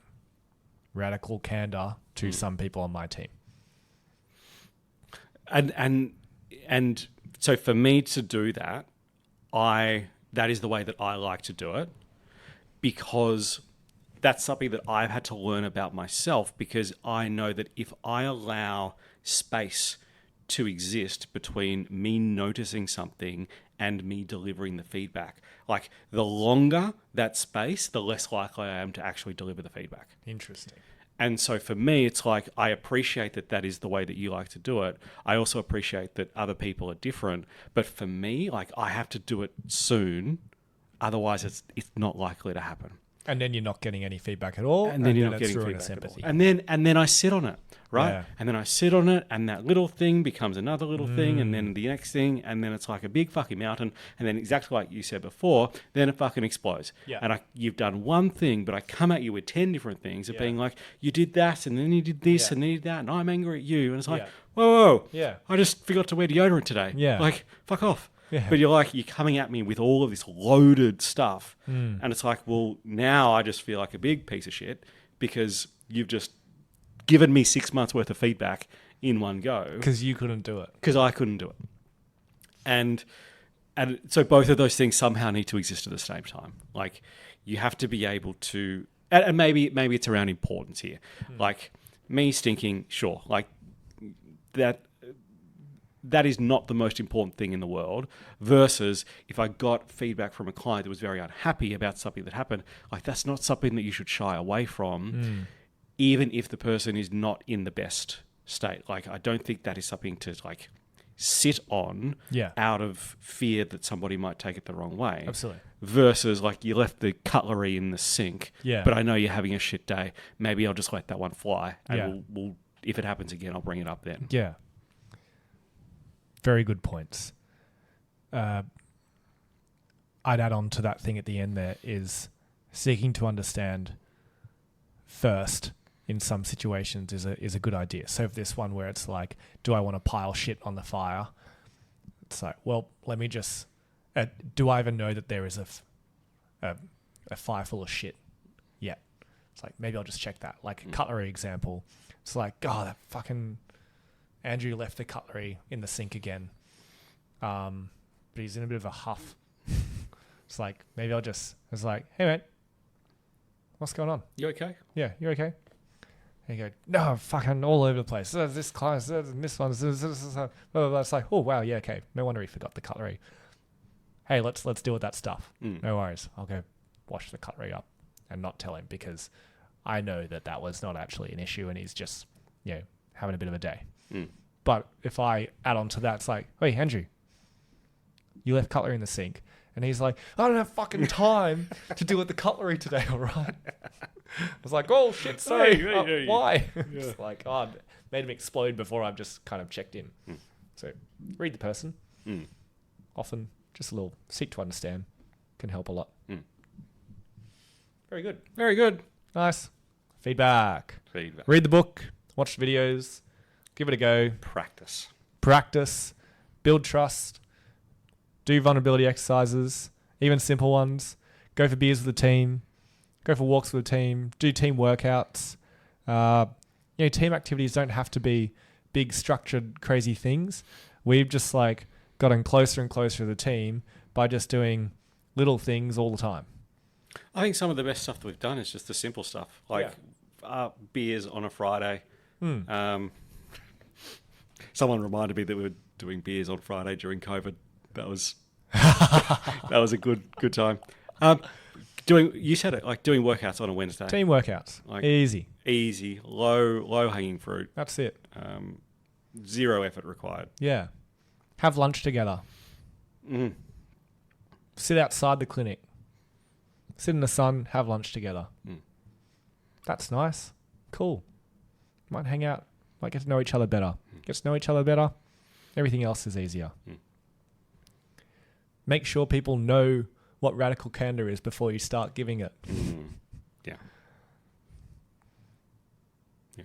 radical candor to some people on my team. And so for me to do that, that is the way that I like to do it, because that's something that I've had to learn about myself, because I know that if I allow space to exist between me noticing something and me delivering the feedback, like, the longer that space, the less likely I am to actually deliver the feedback. Interesting. And so for me, it's like, I appreciate that is the way that you like to do it. I also appreciate that other people are different. But for me, like, I have to do it soon. Otherwise, it's not likely to happen. And then you're not getting any feedback at all. And then you're not getting feedback at all. And then I sit on it, right? Yeah. And then I sit on it, and that little thing becomes another little thing, and then the next thing, and then it's like a big fucking mountain. And then, exactly like you said before, then it fucking explodes. Yeah. And you've done one thing, but I come at you with 10 different things of being like, you did that, and then you did this, and then you did that, and I'm angry at you. And it's like, whoa, I just forgot to wear deodorant today. Yeah. Like, fuck off. Yeah. But you're coming at me with all of this loaded stuff. And it's like, well, now I just feel like a big piece of shit because you've just given me 6 months worth of feedback in one go. Because you couldn't do it. Because I couldn't do it. And so both of those things somehow need to exist at the same time. Like, you have to be able to, and maybe it's around importance here. Like, me stinking, sure. Like, that is not the most important thing in the world, versus if I got feedback from a client that was very unhappy about something that happened, like, that's not something that you should shy away from, even if the person is not in the best state. Like, I don't think that is something to, like, sit on out of fear that somebody might take it the wrong way. Absolutely. Versus, like, you left the cutlery in the sink, but I know you're having a shit day. Maybe I'll just let that one fly, and we'll if it happens again, I'll bring it up then. Yeah. Very good points. I'd add on to that thing at the end there is seeking to understand first in some situations is a good idea. So if this one where it's like, do I want to pile shit on the fire? It's like, well, let me just. Do I even know that there is a fire full of shit yet? It's like, maybe I'll just check that. Like a cutlery example. It's like, oh, that fucking Andrew left the cutlery in the sink again. But he's in a bit of a huff. It's like, maybe it's like, hey mate, what's going on? You okay? Yeah, you okay? And you go, no, fucking all over the place. This class, this one, blah, blah, blah. It's like, oh wow, yeah, okay. No wonder he forgot the cutlery. Hey, let's deal with that stuff. No worries. I'll go wash the cutlery up and not tell him because I know that was not actually an issue and he's just, having a bit of a day. But if I add on to that, it's like, hey, Andrew, you left cutlery in the sink. And he's like, I don't have fucking time to deal with the cutlery today, all right? I was like, oh, shit, sorry. Hey. Why? Yeah. It's like, oh, I made him explode before I've just kind of checked in. So read the person. Often just a little seek to understand can help a lot. Very good. Very good. Nice. Feedback. Read the book. Watch the videos. Give it a go. Practice. Build trust. Do vulnerability exercises, even simple ones. Go for beers with the team. Go for walks with the team. Do team workouts. Team activities don't have to be big, structured, crazy things. We've just gotten closer and closer to the team by just doing little things all the time. I think some of the best stuff that we've done is just the simple stuff, beers on a Friday. Someone reminded me that we were doing beers on Friday during COVID. That was a good time. You said it, like doing workouts on a Wednesday. Team workouts, easy, low hanging fruit. That's it. Zero effort required. Yeah, have lunch together. Sit outside the clinic. Sit in the sun. Have lunch together. That's nice. Cool. Might hang out. Might get to know each other better. Get to know each other better. Everything else is easier. Make sure people know what Radical Candor is before you start giving it. Yeah.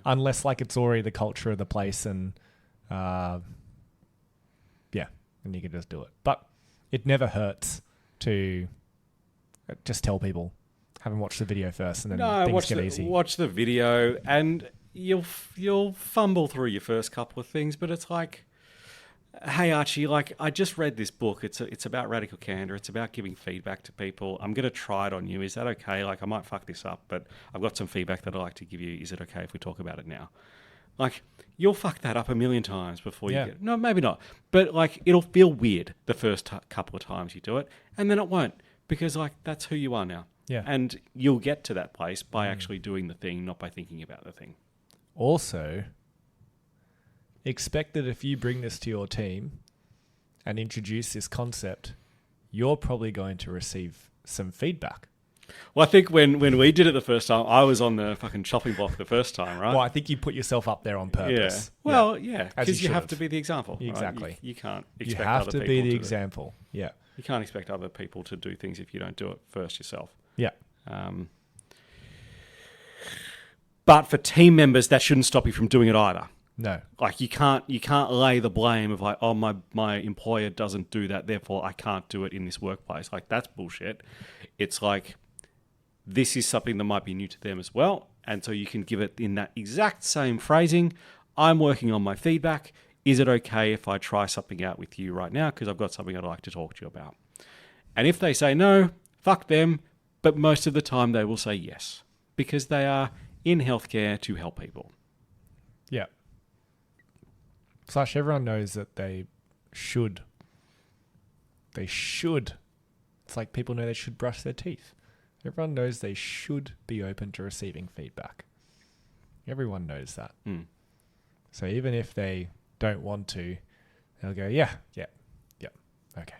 Unless it's already the culture of the place and and you can just do it. But it never hurts to just tell people. Have them watch the video first and then things get easy. Watch the video and you'll fumble through your first couple of things, but it's like, hey Archie, I just read this book. It's about Radical Candor. It's about giving feedback to people. I'm going to try it on you. Is that okay? I might fuck this up, but I've got some feedback that I'd like to give you. Is it okay if we talk about it now? You'll fuck that up a million times before you get... No, maybe not. But it'll feel weird the first couple of times you do it, and then it won't because that's who you are now. Yeah. And you'll get to that place by actually doing the thing, not by thinking about the thing. Also, expect that if you bring this to your team and introduce this concept, you're probably going to receive some feedback. Well, I think when we did it the first time, I was on the fucking chopping block the first time, right? Well, I think you put yourself up there on purpose. Yeah. Well, yeah, because you have to be the example. Exactly. Right? You can't expect you have other to people be the example. Yeah. You can't expect other people to do things if you don't do it first yourself. Yeah. But for team members, that shouldn't stop you from doing it either. No. You can't lay the blame of my employer doesn't do that, therefore I can't do it in this workplace. That's bullshit. It's this is something that might be new to them as well. And so you can give it in that exact same phrasing. I'm working on my feedback. Is it okay if I try something out with you right now? Because I've got something I'd like to talk to you about. And if they say no, fuck them. But most of the time they will say yes. Because they are in healthcare to help people. Yeah. / everyone knows that they should. It's like people know they should brush their teeth. Everyone knows they should be open to receiving feedback. Everyone knows that. So even if they don't want to, they'll go, yeah, okay.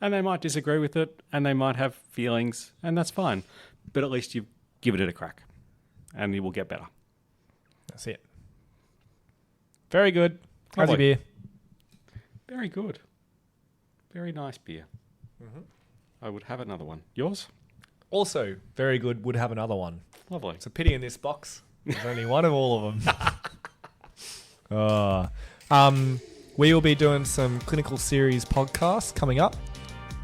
And they might disagree with it, and they might have feelings, and that's fine. But at least you've given it a crack, and you will get better. That's it. Very good. How's your beer? Very good. Very nice beer. I would have another one. Yours? Also, very good. Would have another one. Lovely. It's a pity in this box. There's only one of all of them. We will be doing some clinical series podcasts coming up.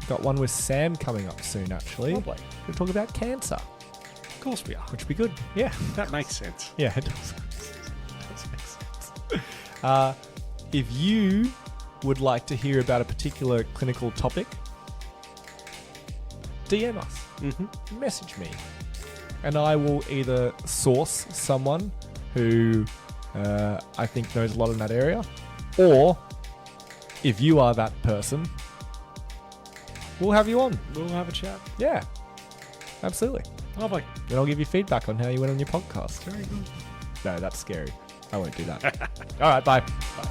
Got one with Sam coming up soon, actually. Lovely. We'll talk about cancer, Of course we are. which would be good. Yeah. That makes sense. Yeah, it does. It does make sense. If you would like to hear about a particular clinical topic, DM us. Mm-hmm. Message me. And I will either source someone who I think knows a lot in that area, or if you are that person, we'll have you on. We'll have a chat. Yeah, absolutely. Lovely. And I'll give you feedback on how you went on your podcast. Very good. No, that's scary. I won't do that. All right, bye. Bye.